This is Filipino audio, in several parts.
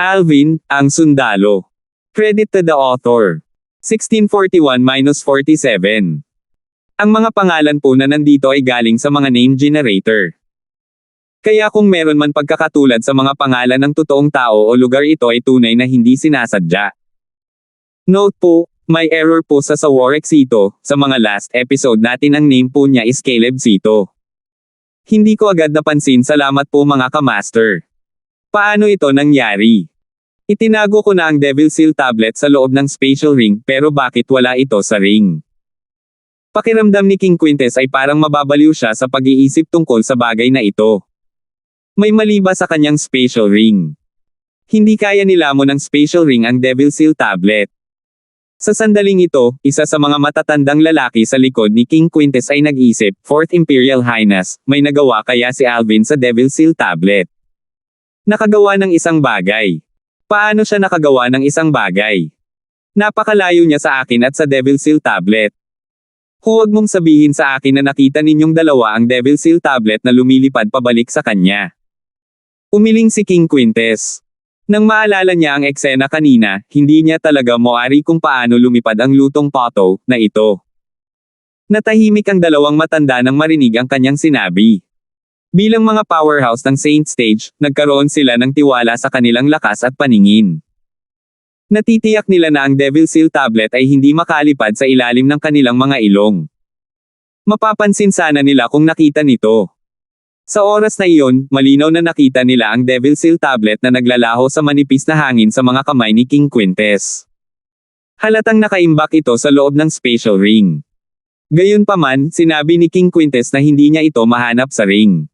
Alvin, ang sundalo. Credit to the author. 1641-47. Ang mga pangalan po na nandito ay galing sa mga name generator. Kaya kung meron man pagkakatulad sa mga pangalan ng totoong tao o lugar, ito ay tunay na hindi sinasadya. Note po, may error po sa Warwick Sito. Sa mga last episode natin ang name po niya is Caleb Sito. Hindi ko agad napansin, salamat po mga kamaster. Paano ito nangyari? Itinago ko na ang Devil Seal tablet sa loob ng spatial ring, pero bakit wala ito sa ring? Pakiramdam ni King Quintes ay parang mababaliw siya sa pag-iisip tungkol sa bagay na ito. May mali ba sa kanyang spatial ring? Hindi kaya nilamon ng spatial ring ang Devil Seal tablet. Sa sandaling ito, isa sa mga matatandang lalaki sa likod ni King Quintes ay nag-isip, Fourth Imperial Highness, may nagawa kaya si Alvin sa Devil Seal tablet? Nakagawa ng isang bagay. Paano siya nakagawa ng isang bagay? Napakalayo niya sa akin at sa Devil Seal tablet. Huwag mong sabihin sa akin na nakita ninyong dalawa ang Devil Seal tablet na lumilipad pabalik sa kanya. Umiling si King Quintes. Nang maalala niya ang eksena kanina, hindi niya talaga moari kung paano lumipad ang lutong pato na ito. Natahimik ang dalawang matanda nang marinig ang kanyang sinabi. Bilang mga powerhouse ng Saint Stage, nagkaroon sila ng tiwala sa kanilang lakas at paningin. Natitiyak nila na ang Devil Seal tablet ay hindi makalipad sa ilalim ng kanilang mga ilong. Mapapansin sana nila kung nakita nito. Sa oras na iyon, malinaw na nakita nila ang Devil Seal tablet na naglalaho sa manipis na hangin sa mga kamay ni King Quintes. Halatang nakaimbak ito sa loob ng spatial ring. Gayunpaman, sinabi ni King Quintes na hindi niya ito mahanap sa ring.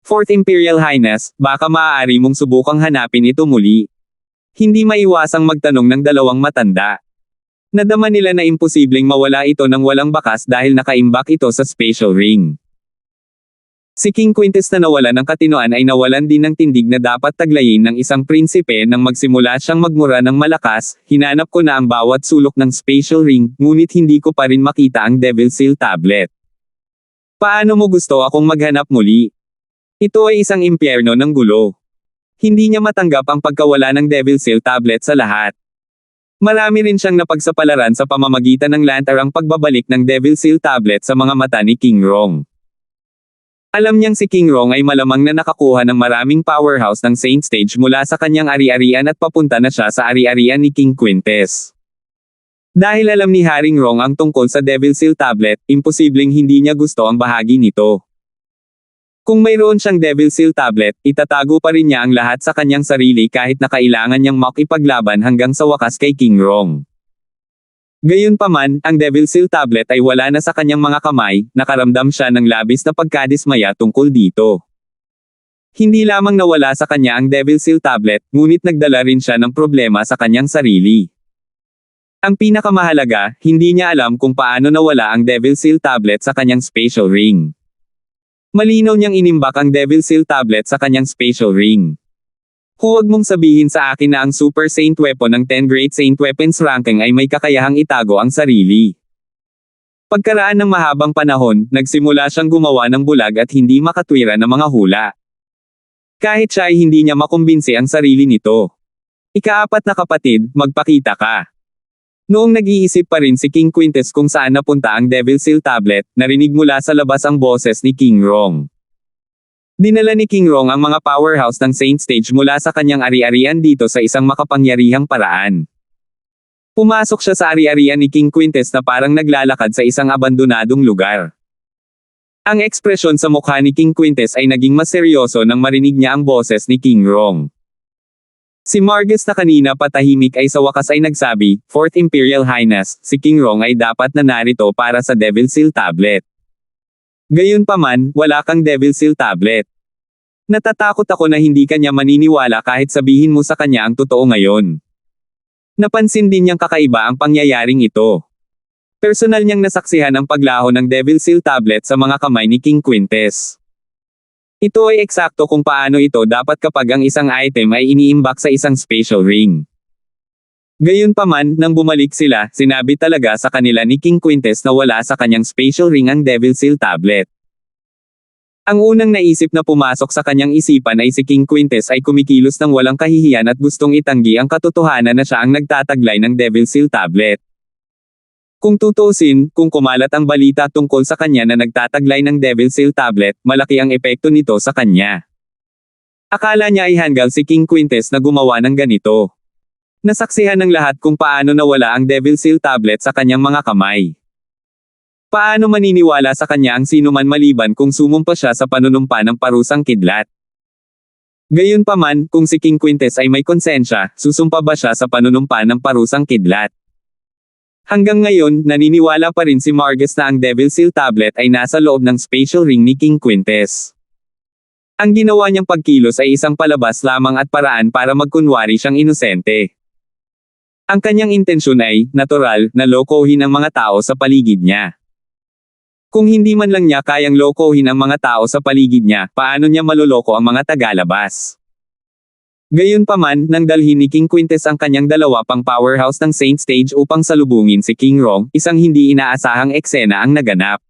Fourth Imperial Highness, baka maaari mong subukang hanapin ito muli. Hindi maiwasang magtanong ng dalawang matanda. Nadama nila na imposibleng mawala ito ng walang bakas dahil nakaimbak ito sa spatial ring. Si King Quintes na nawalan ng katinoan ay nawalan din ng tindig na dapat taglayin ng isang prinsipe nang magsimula siyang magmura ng malakas. Hinanap ko na ang bawat sulok ng spatial ring, ngunit hindi ko pa rin makita ang Devil Seal tablet. Paano mo gusto akong maghanap muli? Ito ay isang impyerno ng gulo. Hindi niya matanggap ang pagkawala ng Devil Seal tablet sa lahat. Marami rin siyang napagsapalaran sa pamamagitan ng lantarang pagbabalik ng Devil Seal tablet sa mga mata ni King Rong. Alam niyang si King Rong ay malamang na nakakuha ng maraming powerhouse ng Saint Stage mula sa kanyang ari-arian at papunta na siya sa ari-arian ni King Quintes. Dahil alam ni Haring Rong ang tungkol sa Devil Seal tablet, imposibleng hindi niya gusto ang bahagi nito. Kung mayroon siyang Devil Seal tablet, itatago pa rin niya ang lahat sa kanyang sarili kahit na kailangan niyang makipaglaban hanggang sa wakas kay King Rong. Gayunpaman, ang Devil Seal tablet ay wala na sa kanyang mga kamay, nakaramdam siya ng labis na pagkadismaya tungkol dito. Hindi lamang nawala sa kanya ang Devil Seal tablet, ngunit nagdala rin siya ng problema sa kanyang sarili. Ang pinakamahalaga, hindi niya alam kung paano nawala ang Devil Seal tablet sa kanyang spatial ring. Malinaw niyang inimbak ang Devil Seal tablet sa kanyang spatial ring. Huwag mong sabihin sa akin na ang Super Saint Weapon ng 10 Great Saint Weapons ranking ay may kakayahang itago ang sarili. Pagkaraan ng mahabang panahon, nagsimula siyang gumawa ng bulag at hindi makatwira ng mga hula. Kahit siya ay hindi niya makumbinsi ang sarili nito. Ikaapat na kapatid, magpakita ka. Noong nag-iisip pa rin si King Quintes kung saan napunta ang Devil Seal tablet, narinig mula sa labas ang boses ni King Rong. Dinala ni King Rong ang mga powerhouse ng Saint Stage mula sa kanyang ari-arian dito sa isang makapangyarihang paraan. Pumasok siya sa ari-arian ni King Quintes na parang naglalakad sa isang abandonadong lugar. Ang ekspresyon sa mukha ni King Quintes ay naging mas seryoso nang marinig niya ang boses ni King Rong. Si Margus na kanina patahimik ay sa wakas ay nagsabi, Fourth Imperial Highness, si King Rong ay dapat na narito para sa Devil Seal tablet. Gayunpaman, wala kang Devil Seal tablet. Natatakot ako na hindi kanya maniniwala kahit sabihin mo sa kanya ang totoo ngayon. Napansin din niyang kakaiba ang pangyayaring ito. Personal niyang nasaksihan ang paglaho ng Devil Seal tablet sa mga kamay ni King Quintes. Ito ay eksakto kung paano ito dapat kapag ang isang item ay iniimbak sa isang spatial ring. Gayunpaman, nang bumalik sila, sinabi talaga sa kanila ni King Quintes na wala sa kanyang spatial ring ang Devil Seal tablet. Ang unang naisip na pumasok sa kanyang isipan ay si King Quintes ay kumikilos ng walang kahihiyan at gustong itanggi ang katotohanan na siya ang nagtataglay ng Devil Seal Tablet. Kung tutuusin, kung kumalat ang balita tungkol sa kanya na nagtataglay ng Devil Seal Tablet, malaki ang epekto nito sa kanya. Akala niya ay hanggang si King Quintes na gumawa ng ganito. Nasaksihan ng lahat kung paano nawala ang Devil Seal Tablet sa kanyang mga kamay. Paano maniniwala sa kanya ang sinuman maliban kung sumumpa siya sa panunumpa ng parusang kidlat? Gayunpaman, kung si King Quintes ay may konsensya, susumpa ba siya sa panunumpa ng parusang kidlat? Hanggang ngayon, naniniwala pa rin si Margus na ang Devil Seal Tablet ay nasa loob ng spatial ring ni King Quintes. Ang ginawa niyang pagkilos ay isang palabas lamang at paraan para magkunwari siyang inosente. Ang kanyang intensyon ay, natural, na lokohin ang mga tao sa paligid niya. Kung hindi man lang niya kayang lokohin ang mga tao sa paligid niya, paano niya maloloko ang mga tagalabas? Gayunpaman, nang dalhin ni King Quintes ang kanyang dalawa pang powerhouse ng Saint Stage upang salubungin si King Rong, isang hindi inaasahang eksena ang naganap.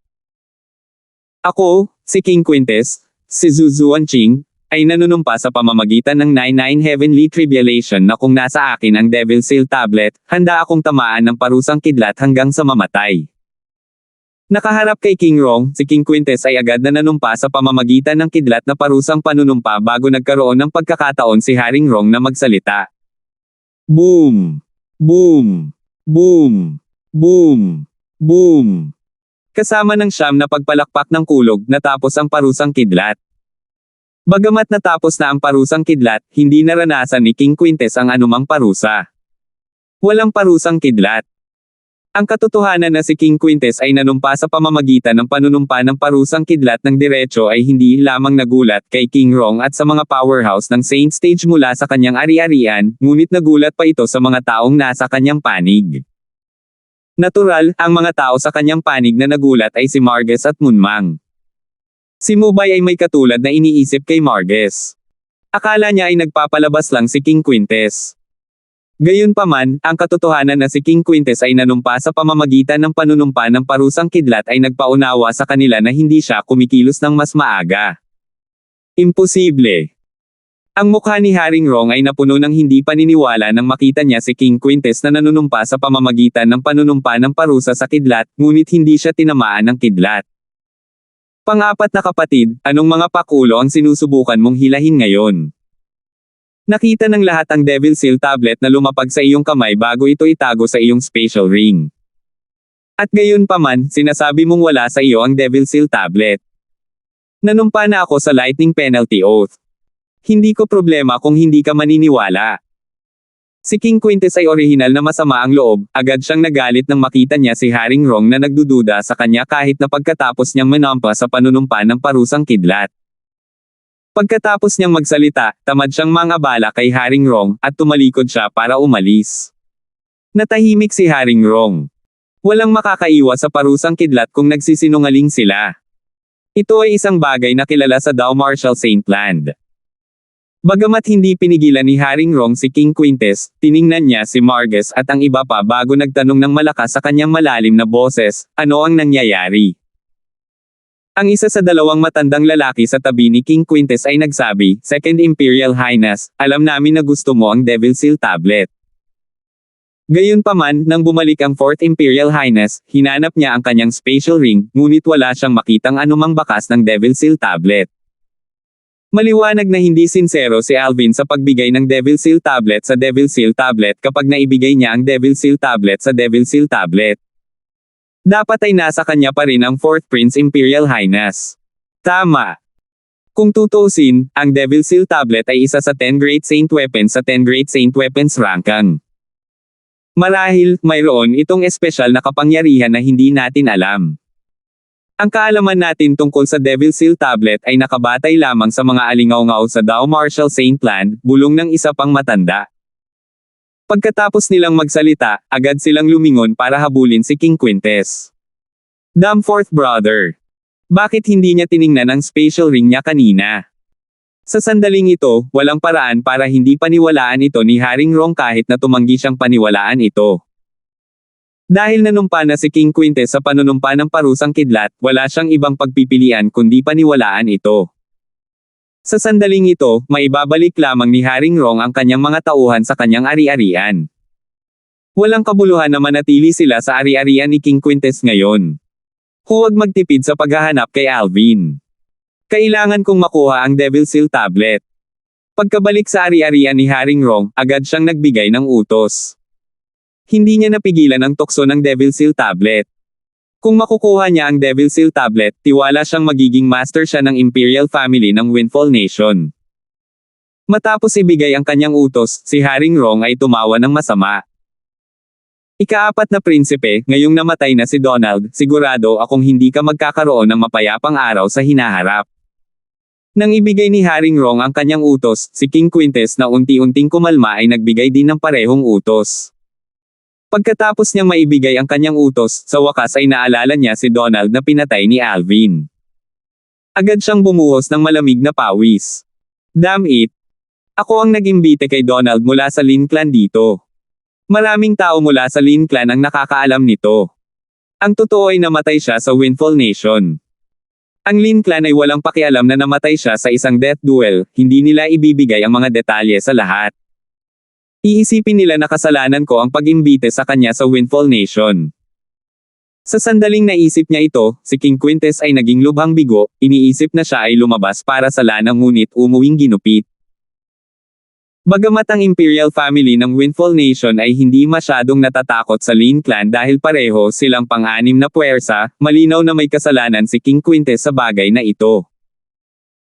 Ako, si King Quintes, si Zhu Zuanqing, ay nanunumpa sa pamamagitan ng 99 Heavenly Tribulation na kung nasa akin ang Devil Seal Tablet, handa akong tamaan ng parusang kidlat hanggang sa mamatay. Nakaharap kay King Rong, si King Quintes ay agad na nanumpa sa pamamagitan ng kidlat na parusang panunumpa bago nagkaroon ng pagkakataon si Haring Rong na magsalita. Boom! Boom! Boom! Boom! Boom! Kasama ng siyam na pagpalakpak ng kulog natapos ang parusang kidlat. Bagamat natapos na ang parusang kidlat, hindi naranasan ni King Quintes ang anumang parusa. Walang parusang kidlat. Ang katotohanan na si King Quintes ay nanumpa sa pamamagitan ng panunumpa ng parusang kidlat ng diretso ay hindi lamang nagulat kay King Rong at sa mga powerhouse ng Saint Stage mula sa kanyang ari-arian, ngunit nagulat pa ito sa mga taong nasa kanyang panig. Natural, ang mga tao sa kanyang panig na nagulat ay si Margus at Munmang. Si Mubay ay may katulad na iniisip kay Margus. Akala niya ay nagpapalabas lang si King Quintes. Gayunpaman, ang katotohanan na si King Quintes ay nanumpa sa pamamagitan ng panunumpa ng parusang kidlat ay nagpaunawa sa kanila na hindi siya kumikilos ng mas maaga. Imposible. Ang mukha ni Haring Rong ay napuno ng hindi paniniwala nang makita niya si King Quintes na nanunumpa sa pamamagitan ng panunumpa ng parusa sa kidlat, ngunit hindi siya tinamaan ng kidlat. Pang-apat na kapatid, anong mga pakulo ang sinusubukan mong hilahin ngayon? Nakita ng lahat ang Devil Seal Tablet na lumapag sa iyong kamay bago ito itago sa iyong spatial ring. At gayon pa man, sinasabi mong wala sa iyo ang Devil Seal Tablet. Nanumpa na ako sa Lightning Penalty Oath. Hindi ko problema kung hindi ka maniniwala. Si King Quintes ay orihinal na masama ang loob, agad siyang nagalit nang makita niya si Haring Rong na nagdududa sa kanya kahit na pagkatapos niyang manampa sa panunumpa ng parusang kidlat. Pagkatapos niyang magsalita, tamad siyang mangabala kay Haring Rong, at tumalikod siya para umalis. Natahimik si Haring Rong. Walang makakaiwas sa parusang kidlat kung nagsisinungaling sila. Ito ay isang bagay na kilala sa Dao Martial Saint Land. Bagamat hindi pinigilan ni Haring Rong si King Quintes, tiningnan niya si Margus at ang iba pa bago nagtanong ng malakas sa kanyang malalim na boses, ano ang nangyayari? Ang isa sa dalawang matandang lalaki sa tabi ni King Quintes ay nagsabi, Second Imperial Highness, alam namin na gusto mo ang Devil Seal Tablet. Gayunpaman, nang bumalik ang Fourth Imperial Highness, hinanap niya ang kanyang spatial ring, ngunit wala siyang makitang anumang bakas ng Devil Seal Tablet. Maliwanag na hindi sinsero si Alvin sa pagbigay ng Devil Seal Tablet sa Devil Seal Tablet kapag naibigay niya ang Devil Seal Tablet sa Devil Seal Tablet. Dapat ay nasa kanya pa rin ang Fourth Prince Imperial Highness. Tama. Kung tutuusin, ang Devil Seal Tablet ay isa sa 10 Great Saint Weapons sa 10 Great Saint Weapons ranking. Marahil, mayroon itong espesyal na kapangyarihan na hindi natin alam. Ang kaalaman natin tungkol sa Devil Seal Tablet ay nakabatay lamang sa mga alingaw-ngaw sa Dao Martial Saint Land, bulong ng isa pang matanda. Pagkatapos nilang magsalita, agad silang lumingon para habulin si King Quintes. Damn fourth brother. Bakit hindi niya tiningnan ang spatial ring niya kanina? Sa sandaling ito, walang paraan para hindi paniwalaan ito ni Haring Rong kahit na tumanggi siyang paniwalaan ito. Dahil nanumpa na si King Quintes sa panunumpa ng parusang kidlat, wala siyang ibang pagpipilian kundi paniwalaan ito. Sa sandaling ito, maibabalik lamang ni Haring Rong ang kanyang mga tauhan sa kanyang ari-arian. Walang kabuluhan na manatili sila sa ari-arian ni King Quintes ngayon. Huwag magtipid sa paghahanap kay Alvin. Kailangan kong makuha ang Devil Seal Tablet. Pagkabalik sa ari-arian ni Haring Rong, agad siyang nagbigay ng utos. Hindi niya napigilan ang tukso ng Devil Seal Tablet. Kung makukuha niya ang Devil Seal Tablet, tiwala siyang magiging master siya ng Imperial Family ng Windfall Nation. Matapos ibigay ang kanyang utos, si Haring Rong ay tumawa ng masama. Ika-4 na prinsipe, ngayong namatay na si Donald, sigurado akong hindi ka magkakaroon ng mapayapang araw sa hinaharap. Nang ibigay ni Haring Rong ang kanyang utos, si King Quintes na unti-unting kumalma ay nagbigay din ng parehong utos. Pagkatapos niyang maibigay ang kanyang utos, sa wakas ay naalala niya si Donald na pinatay ni Alvin. Agad siyang bumuhos ng malamig na pawis. Damn it! Ako ang nag-imbite kay Donald mula sa Lin Clan dito. Maraming tao mula sa Lin Clan ang nakakaalam nito. Ang totoo ay namatay siya sa Windfall Nation. Ang Lin Clan ay walang pakialam na namatay siya sa isang death duel, hindi nila ibibigay ang mga detalye sa lahat. Iisipin nila na kasalanan ko ang pag-imbite sa kanya sa Windfall Nation. Sa sandaling naisip niya ito, si King Quintes ay naging lubhang bigo, iniisip na siya ay lumabas para sa lana ngunit umuwing ginupit. Bagamat ang Imperial Family ng Windfall Nation ay hindi masyadong natatakot sa Lin Clan dahil pareho silang pang-anim na puwersa, malinaw na may kasalanan si King Quintes sa bagay na ito.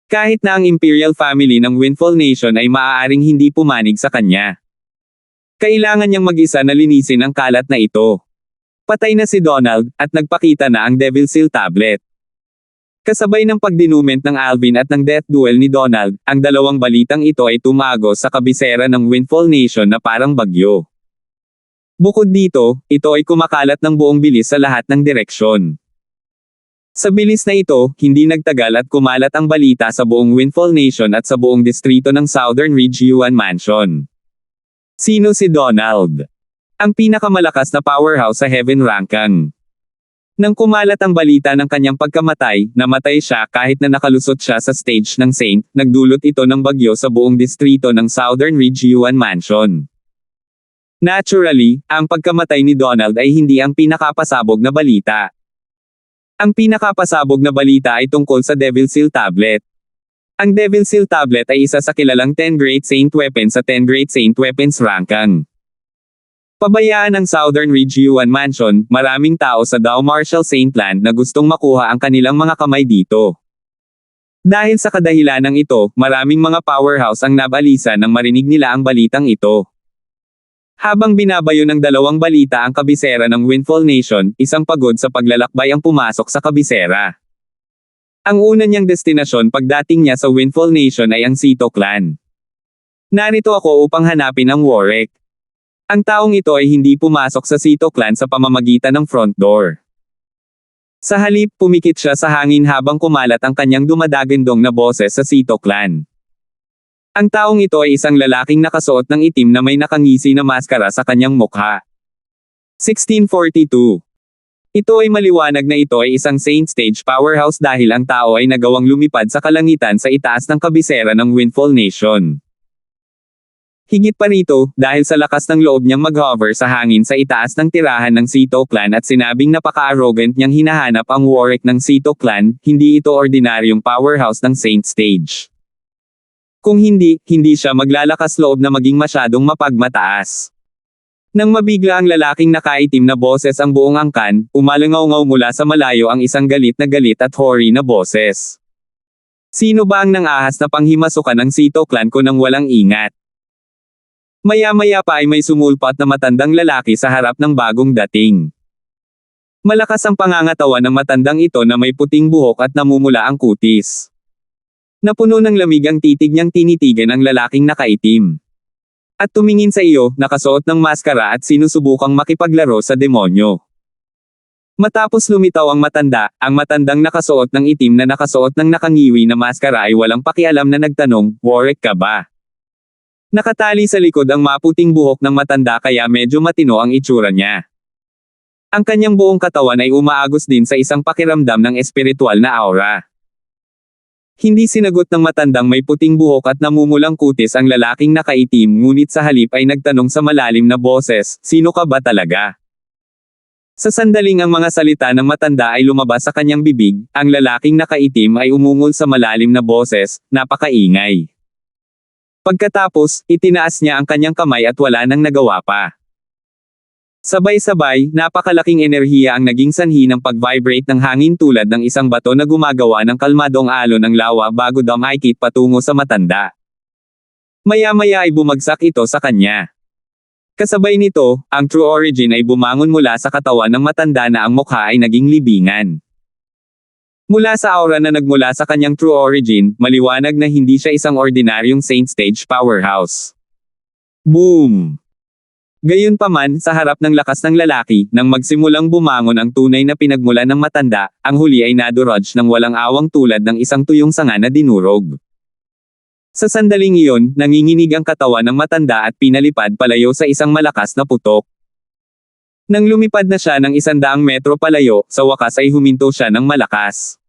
Kahit na ang Imperial Family ng Windfall Nation ay maaaring hindi pumanig sa kanya. Kailangan niyang mag-isa na linisin ang kalat na ito. Patay na si Donald, at nagpakita na ang Devil Seal Tablet. Kasabay ng pagdinument ng Alvin at ng death duel ni Donald, ang dalawang balitang ito ay tumagos sa kabisera ng Windfall Nation na parang bagyo. Bukod dito, ito ay kumakalat ng buong bilis sa lahat ng direksyon. Sa bilis na ito, hindi nagtagal at kumalat ang balita sa buong Windfall Nation at sa buong distrito ng Southern Ridge Yuan Mansion. Sino si Donald? Ang pinakamalakas na powerhouse sa Heaven Rankan. Nang kumalat ang balita ng kanyang pagkamatay, namatay siya kahit na nakalusot siya sa stage ng Saint, nagdulot ito ng bagyo sa buong distrito ng Southern Ridge Yuan Mansion. Naturally, ang pagkamatay ni Donald ay hindi ang pinakapasabog na balita. Ang pinakapasabog na balita ay tungkol sa Devil Seal Tablet. Ang Devil Seal Tablet ay isa sa kilalang 10 Great Saint Weapons sa 10 Great Saint Weapons Rankan. Pabayaan ng Southern Ridge Yuan Mansion, maraming tao sa Dao Martial Saint Land na gustong makuha ang kanilang mga kamay dito. Dahil sa kadahilanang ito, maraming mga powerhouse ang nabalisa nang marinig nila ang balitang ito. Habang binabayo ng dalawang balita ang kabisera ng Windfall Nation, isang pagod sa paglalakbay ang pumasok sa kabisera. Ang una niyang destinasyon pagdating niya sa Windfall Nation ay ang Sito Clan. Narito ako upang hanapin ang Warwick. Ang taong ito ay hindi pumasok sa Sito Clan sa pamamagitan ng front door. Sa halip, pumikit siya sa hangin habang kumalat ang kanyang dumadagandong na boses sa Sito Clan. Ang taong ito ay isang lalaking nakasuot ng itim na may nakangisi na maskara sa kanyang mukha. 1642. Ito ay maliwanag na ito ay isang Saint Stage powerhouse dahil ang tao ay nagawang lumipad sa kalangitan sa itaas ng kabisera ng Windfall Nation. Higit pa rito, dahil sa lakas ng loob niyang mag-hover sa hangin sa itaas ng tirahan ng Sito Clan at sinabing napaka-arrogant niyang hinahanap ang Warwick ng Sito Clan, hindi ito ordinaryong powerhouse ng Saint Stage. Kung hindi, hindi siya maglalakas loob na maging masyadong mapagmataas. Nang mabigla ang lalaking nakaitim na boses ang buong angkan, umalangaw-ngaw mula sa malayo ang isang galit at hoary na boses. Sino ba ang nang-ahas na panghimasok ng Sito Clan ko nang walang ingat? Maya-maya pa ay may sumulpat na matandang lalaki sa harap ng bagong dating. Malakas ang pangangatawan ng matandang ito na may puting buhok at namumula ang kutis. Napuno ng lamig ang titig niyang tinitigan ang lalaking nakaitim. At tumingin sa iyo, nakasuot ng maskara at sinusubukang makipaglaro sa demonyo. Matapos lumitaw ang matandang nakasuot ng itim na nakasuot ng nakangiwi na maskara ay walang pakialam na nagtanong, Warwick ka ba? Nakatali sa likod ang maputing buhok ng matanda kaya medyo matino ang itsura niya. Ang kanyang buong katawan ay umaagos din sa isang pakiramdam ng espiritual na aura. Hindi sinagot ng matandang may puting buhok at namumulang kutis ang lalaking nakaitim, ngunit sa halip ay nagtanong sa malalim na boses, "Sino ka ba talaga?" Sa sandaling ang mga salita ng matanda ay lumabas sa kanyang bibig, ang lalaking nakaitim ay umungol sa malalim na boses, "Napakaingay." Pagkatapos, itinaas niya ang kanyang kamay at wala nang nagawa pa. Sabay-sabay, napakalaking enerhiya ang naging sanhi ng pag-vibrate ng hangin tulad ng isang bato na gumagawa ng kalmadong alon ng lawa bago dumaikit patungo sa matanda. Maya-maya ay bumagsak ito sa kanya. Kasabay nito, ang True Origin ay bumangon mula sa katawan ng matanda na ang mukha ay naging libingan. Mula sa aura na nagmula sa kanyang True Origin, maliwanag na hindi siya isang ordinaryong Saint Stage powerhouse. Boom! Gayunpaman, sa harap ng lakas ng lalaki, nang magsimulang bumangon ang tunay na pinagmulan ng matanda, ang huli ay nadurog ng walang awang tulad ng isang tuyong sanga na dinurog. Sa sandaling iyon, nanginginig ang katawan ng matanda at pinalipad palayo sa isang malakas na putok. Nang lumipad na siya ng 100 metro palayo, sa wakas ay huminto siya ng malakas.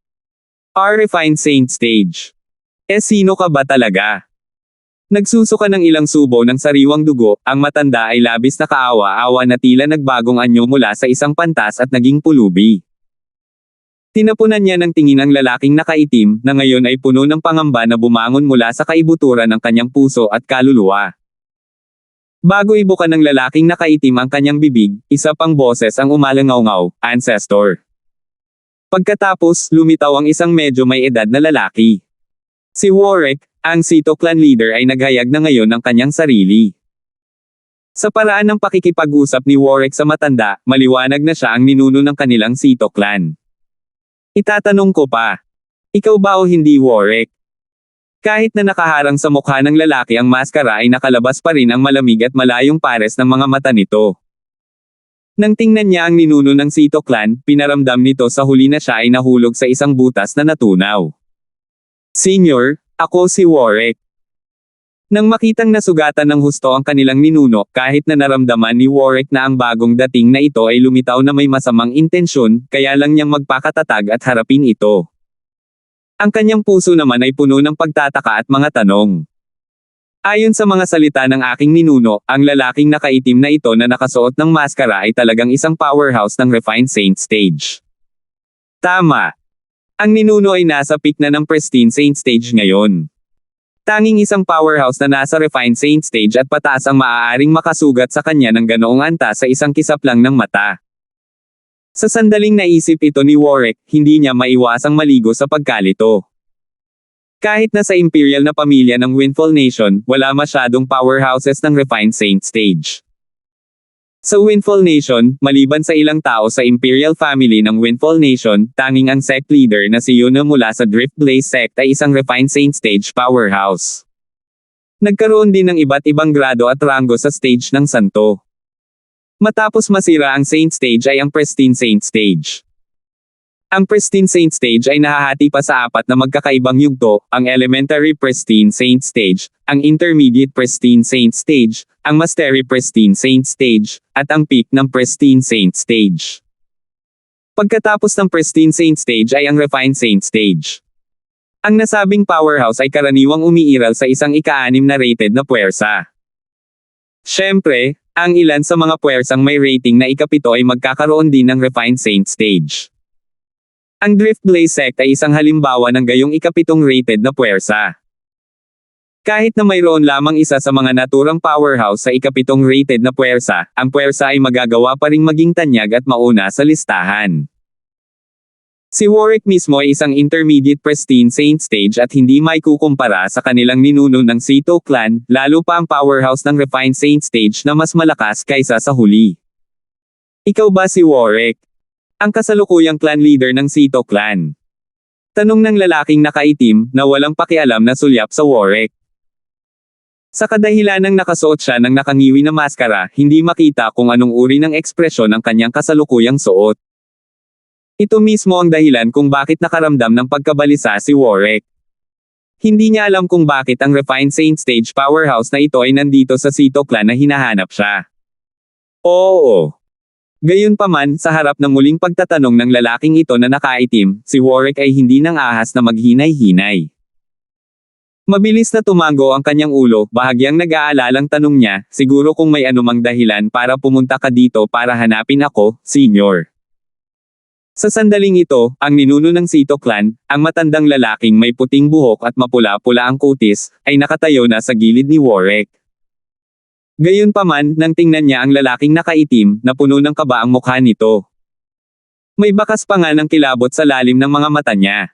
Refined Saint Stage. Sino ka ba talaga? Nagsusuka ng ilang subo ng sariwang dugo, ang matanda ay labis na kaawa-awa na tila nagbagong anyo mula sa isang pantas at naging pulubi. Tinapunan niya ng tingin ang lalaking nakaitim, na ngayon ay puno ng pangamba na bumangon mula sa kaibuturan ng kanyang puso at kaluluwa. Bago ibukan ng lalaking nakaitim ang kanyang bibig, isa pang boses ang umalangaw-ngaw, "Ancestor." Pagkatapos, lumitaw ang isang medyo may edad na lalaki. Si Warwick, ang Sito clan leader, ay naghayag na ngayon ng kanyang sarili. Sa paraan ng pakikipag-usap ni Warwick sa matanda, maliwanag na siya ang ninuno ng kanilang Sito clan. Itatanong ko pa. Ikaw ba o hindi, Warwick? Kahit na nakaharang sa mukha ng lalaki ang maskara ay nakalabas pa rin ang malamig at malayong pares ng mga mata nito. Nang tingnan niya ang ninuno ng Sito clan, pinaramdam nito sa huli na siya ay nahulog sa isang butas na natunaw. "Senior, ako si Warwick." Nang makitang nasugatan ng husto ang kanilang ninuno, kahit na naramdaman ni Warwick na ang bagong dating na ito ay lumitaw na may masamang intensyon, kaya lang niyang magpakatatag at harapin ito. Ang kanyang puso naman ay puno ng pagtataka at mga tanong. Ayon sa mga salita ng aking ninuno, ang lalaking nakaitim na ito na nakasuot ng maskara ay talagang isang powerhouse ng Refined Saint Stage. Tama. Ang ninuno ay nasa peak na ng Pristine Saint Stage ngayon. Tanging isang powerhouse na nasa Refined Saint Stage at pataas ang maaaring makasugat sa kanya ng ganoong antas sa isang kisap lang ng mata. Sa sandaling naisip ito ni Warwick, hindi niya maiwasang maligo sa pagkalito. Kahit na sa imperial na pamilya ng Windfall Nation, wala masyadong powerhouses ng Refined Saint Stage. Sa Windfall Nation, maliban sa ilang tao sa Imperial family ng Windfall Nation, tanging ang sect leader na si Yuna mula sa Driftblaze sect ay isang Refined Saint Stage powerhouse. Nagkaroon din ng iba't ibang grado at ranggo sa stage ng santo. Matapos masira ang Saint Stage ay ang Pristine Saint Stage. Ang Pristine Saint Stage ay nahahati pa sa 4 na magkakaibang yugto, ang Elementary Pristine Saint Stage, ang Intermediate Pristine Saint Stage, ang Mastery Pristine Saint Stage, at ang Peak ng Pristine Saint Stage. Pagkatapos ng Pristine Saint Stage ay ang Refined Saint Stage. Ang nasabing powerhouse ay karaniwang umiiral sa isang ika-6 na rated na puwersa. Siyempre, ang ilan sa mga puwersang may rating na ika-7 ay magkakaroon din ng Refined Saint Stage. Ang Driftblaze sect ay isang halimbawa ng gayong ika-7 rated na puwersa. Kahit na mayroon lamang isa sa mga naturang powerhouse sa ika-7 rated na puwersa, ang puwersa ay magagawa pa ring maging tanyag at mauna sa listahan. Si Warwick mismo ay isang Intermediate Pristine Saint Stage at hindi maikukumpara sa kanilang ninuno ng Sito clan, lalo pa ang powerhouse ng Refined Saint Stage na mas malakas kaysa sa huli. Ikaw ba si Warwick? Ang kasalukuyang clan leader ng Sito clan. Tanong ng lalaking nakaitim, na walang pakialam na sulyap sa Warwick. Sa kadahilanang nakasuot siya ng nakangiwi na maskara, hindi makita kung anong uri ng ekspresyon ng kanyang kasalukuyang suot. Ito mismo ang dahilan kung bakit nakaramdam ng pagkabalisa si Warwick. Hindi niya alam kung bakit ang Refined Saint Stage powerhouse na ito ay nandito sa Sito clan na hinahanap siya. Oo. Gayunpaman, sa harap ng muling pagtatanong ng lalaking ito na nakaitim, si Warwick ay hindi nang ahas na maghinay-hinay. Mabilis na tumango ang kanyang ulo, bahagyang nag-aalalang tanong niya, siguro kung may anumang dahilan para pumunta ka dito para hanapin ako, Senyor. Sa sandaling ito, ang ninuno ng Sito clan, ang matandang lalaking may puting buhok at mapula-pula ang kutis, ay nakatayo na sa gilid ni Warwick. Gayunpaman, nang tingnan niya ang lalaking nakaitim, na puno ng kaba ang mukha nito. May bakas pa nga ng kilabot sa lalim ng mga mata niya.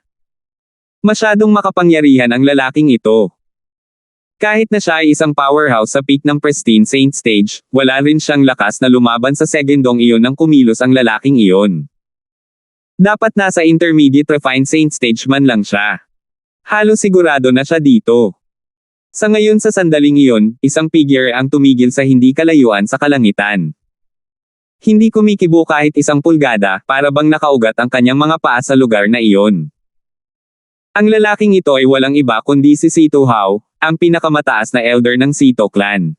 Masyadong makapangyarihan ang lalaking ito. Kahit na siya ay isang powerhouse sa peak ng pristine Saint stage, wala rin siyang lakas na lumaban sa segundong iyon nang kumilos ang lalaking iyon. Dapat nasa intermediate refined Saint stage man lang siya. Halos sigurado na siya dito. Sa ngayon sa sandaling iyon, isang figure ang tumigil sa hindi kalayuan sa kalangitan. Hindi kumikibo kahit isang pulgada, para bang nakaugat ang kanyang mga paa sa lugar na iyon. Ang lalaking ito ay walang iba kundi si Sito Hao, ang pinakamataas na elder ng Sito clan.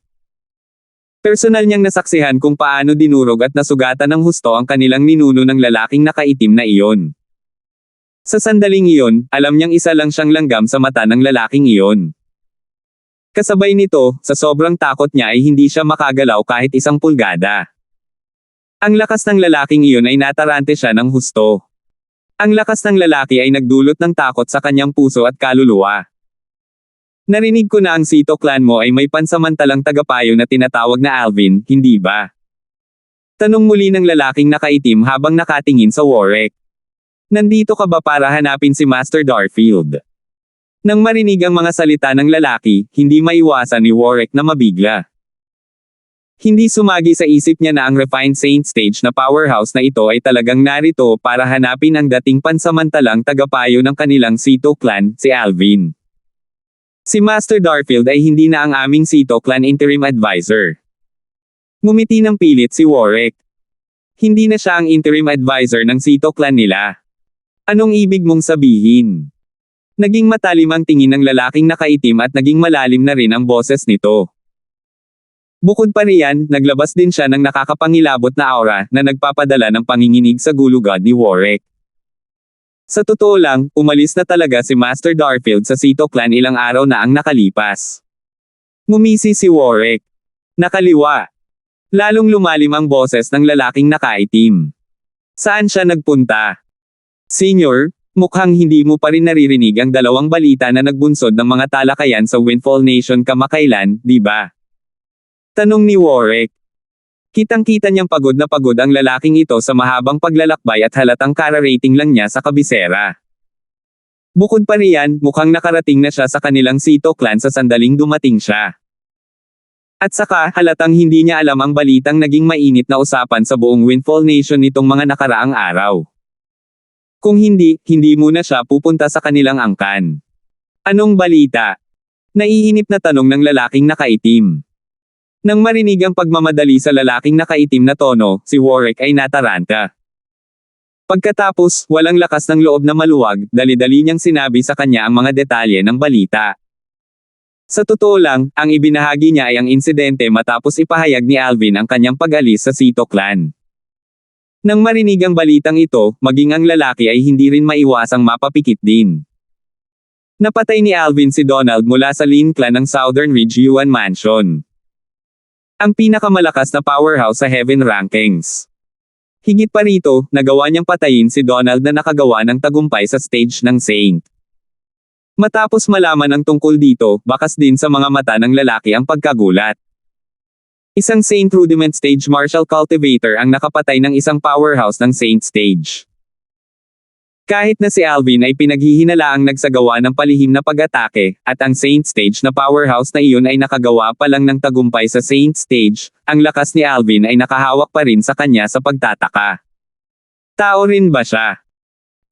Personal niyang nasaksihan kung paano dinurog at nasugatan ng husto ang kanilang ninuno ng lalaking nakaitim na iyon. Sa sandaling iyon, alam niyang isa lang siyang langgam sa mata ng lalaking iyon. Kasabay nito, sa sobrang takot niya ay hindi siya makagalaw kahit isang pulgada. Ang lakas ng lalaking iyon ay natarante siya ng husto. Ang lakas ng lalaki ay nagdulot ng takot sa kanyang puso at kaluluwa. Narinig ko na ang Sito clan mo ay may pansamantalang tagapayo na tinatawag na Alvin, hindi ba? Tanong muli ng lalaking nakaitim habang nakatingin sa Warwick. Nandito ka ba para hanapin si Master Darfield? Nang marinig ang mga salita ng lalaki, hindi maiwasan ni Warwick na mabigla. Hindi sumagi sa isip niya na ang refined Saint stage na powerhouse na ito ay talagang narito para hanapin ang dating pansamantalang tagapayo ng kanilang Sito clan, si Alvin. Si Master Darfield ay hindi na ang aming Sito clan interim advisor. Ngumiti ng pilit si Warwick. Hindi na siya ang interim advisor ng Sito clan nila. Anong ibig mong sabihin? Naging matalim ang tingin ng lalaking nakaitim at naging malalim na rin ang boses nito. Bukod pa riyan, naglabas din siya ng nakakapangilabot na aura na nagpapadala ng panginginig sa gulugad ni Warwick. Sa totoo lang, umalis na talaga si Master Darfield sa Sito clan ilang araw na ang nakalipas. Ngumisi si Warwick. Nakaliwa. Lalong lumalim ang boses ng lalaking nakaitim. Saan siya nagpunta? Senyor, mukhang hindi mo pa rin naririnig ang dalawang balita na nagbunsod ng mga talakayan sa Windfall Nation kamakailan, di ba? Tanong ni Warwick. Kitang-kita niyang pagod na pagod ang lalaking ito sa mahabang paglalakbay at halatang kararating lang niya sa kabisera. Bukod pa riyan, mukhang nakarating na siya sa kanilang Sito clan sa sandaling dumating siya. At saka, halatang hindi niya alam ang balitang naging mainit na usapan sa buong Windfall Nation nitong mga nakaraang araw. Kung hindi, hindi muna siya pupunta sa kanilang angkan. Anong balita? Naiinip na tanong ng lalaking nakaitim. Nang marinig ang pagmamadali sa lalaking nakaitim na tono, si Warwick ay nataranta. Pagkatapos, walang lakas ng loob na maluwag, dali-dali niyang sinabi sa kanya ang mga detalye ng balita. Sa totoo lang, ang ibinahagi niya ay ang insidente matapos ipahayag ni Alvin ang kanyang pag-alis sa Sito clan. Nang marinig ang balitang ito, maging ang lalaki ay hindi rin maiwasang mapapikit din. Napatay ni Alvin si Donald mula sa Lin clan ng Southern Ridge Yuan Mansion. Ang pinakamalakas na powerhouse sa Heaven Rankings. Higit pa rito, nagawa niyang patayin si Donald na nakagawa ng tagumpay sa stage ng Saint. Matapos malaman ang tungkol dito, bakas din sa mga mata ng lalaki ang pagkagulat. Isang Saint Rudiment Stage Martial Cultivator ang nakapatay ng isang powerhouse ng Saint Stage. Kahit na si Alvin ay pinaghihinalaang nagsagawa ng palihim na pag-atake, at ang Saint Stage na powerhouse na iyon ay nakagawa pa lang ng tagumpay sa Saint Stage, ang lakas ni Alvin ay nakahawak pa rin sa kanya sa pagtataka. Tao rin ba siya?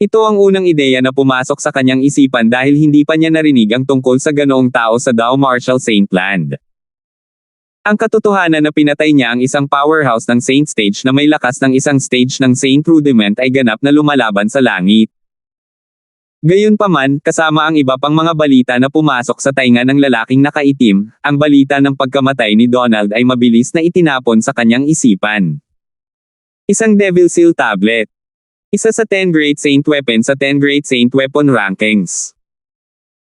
Ito ang unang ideya na pumasok sa kanyang isipan dahil hindi pa niya narinig ang tungkol sa ganoong tao sa Dao Martial Saint Land. Ang katotohanan na pinatay niya ang isang powerhouse ng Saint Stage na may lakas ng isang stage ng Saint Rudiment ay ganap na lumalaban sa langit. Gayunpaman, kasama ang iba pang mga balita na pumasok sa tainga ng lalaking nakaitim, ang balita ng pagkamatay ni Donald ay mabilis na itinapon sa kanyang isipan. Isang Devil Seal Tablet. Isa sa 10 Great Saint Weapon sa 10 Great Saint Weapon Rankings.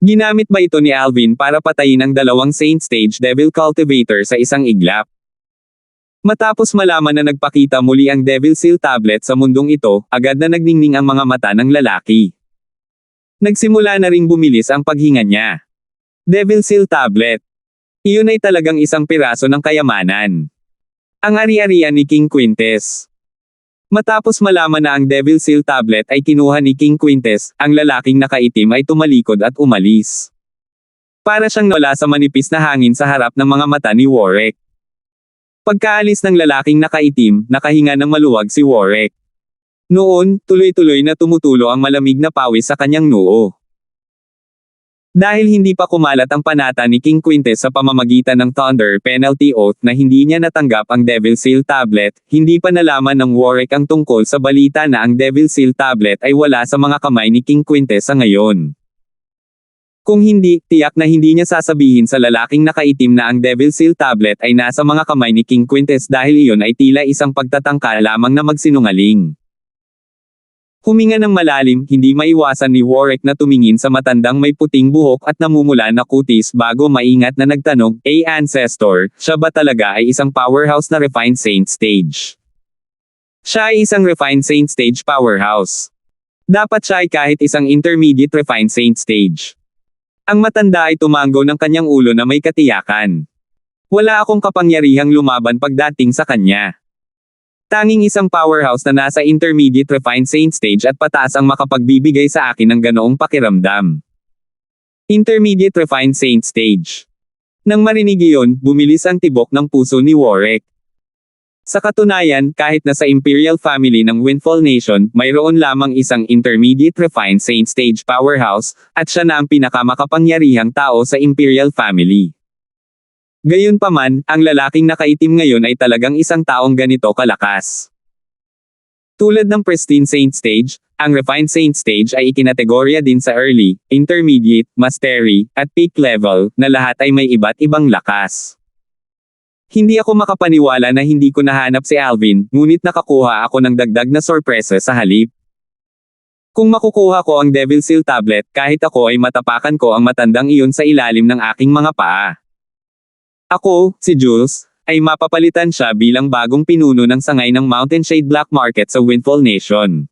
Ginamit ba ito ni Alvin para patayin ang dalawang Saint Stage Devil Cultivator sa isang iglap? Matapos malaman na nagpakita muli ang Devil Seal Tablet sa mundong ito, agad na nagningning ang mga mata ng lalaki. Nagsimula na ring bumilis ang paghinga niya. Devil Seal Tablet. Iyon ay talagang isang piraso ng kayamanan. Ang ari-arian ni King Quintes. Matapos malaman na ang Devil Seal Tablet ay kinuha ni King Quintes, ang lalaking nakaitim ay tumalikod at umalis. Para siyang nawala sa manipis na hangin sa harap ng mga mata ni Warwick. Pagkaalis ng lalaking nakaitim, nakahinga ng maluwag si Warwick. Noon, tuloy-tuloy na tumutulo ang malamig na pawis sa kanyang noo. Dahil hindi pa kumalat ang panata ni King Quintes sa pamamagitan ng Thunder Penalty Oath na hindi niya natanggap ang Devil Seal Tablet, hindi pa nalaman ng Warwick ang tungkol sa balita na ang Devil Seal Tablet ay wala sa mga kamay ni King Quintes sa ngayon. Kung hindi, tiyak na hindi niya sasabihin sa lalaking nakaitim na ang Devil Seal Tablet ay nasa mga kamay ni King Quintes dahil iyon ay tila isang pagtatangka lamang na magsinungaling. Huminga ng malalim, hindi maiwasan ni Warwick na tumingin sa matandang may puting buhok at namumula na kutis bago maingat na nagtanong, Ancestor, siya ba talaga ay isang powerhouse na Refined Saint Stage? Siya ay isang Refined Saint Stage powerhouse. Dapat siya ay kahit isang Intermediate Refined Saint Stage. Ang matanda ay tumango ng kanyang ulo na may katiyakan. Wala akong kapangyarihang lumaban pagdating sa kanya. Tanging isang powerhouse na nasa Intermediate Refined Saint Stage at pataas ang makapagbibigay sa akin ng ganoong pakiramdam. Intermediate Refined Saint Stage. Nang marinig iyon, bumilis ang tibok ng puso ni Warwick. Sa katunayan, kahit na sa Imperial family ng Windfall Nation, mayroon lamang isang Intermediate Refined Saint Stage powerhouse, at siya na ang pinakamakapangyarihang tao sa Imperial family. Gayunpaman, ang lalaking nakaitim ngayon ay talagang isang taong ganito kalakas. Tulad ng Pristine Saint Stage, ang Refined Saint Stage ay ikinategorya din sa Early, Intermediate, Mastery, at Peak level, na lahat ay may iba't ibang lakas. Hindi ako makapaniwala na hindi ko nahanap si Alvin, ngunit nakakuha ako ng dagdag na sorpresa sa halip. Kung makukuha ko ang Devil Seal Tablet, kahit ako ay matapakan ko ang matandang iyon sa ilalim ng aking mga paa. Ako, si Jules, ay mapapalitan siya bilang bagong pinuno ng sangay ng Mountain Shade Black Market sa Windfall Nation.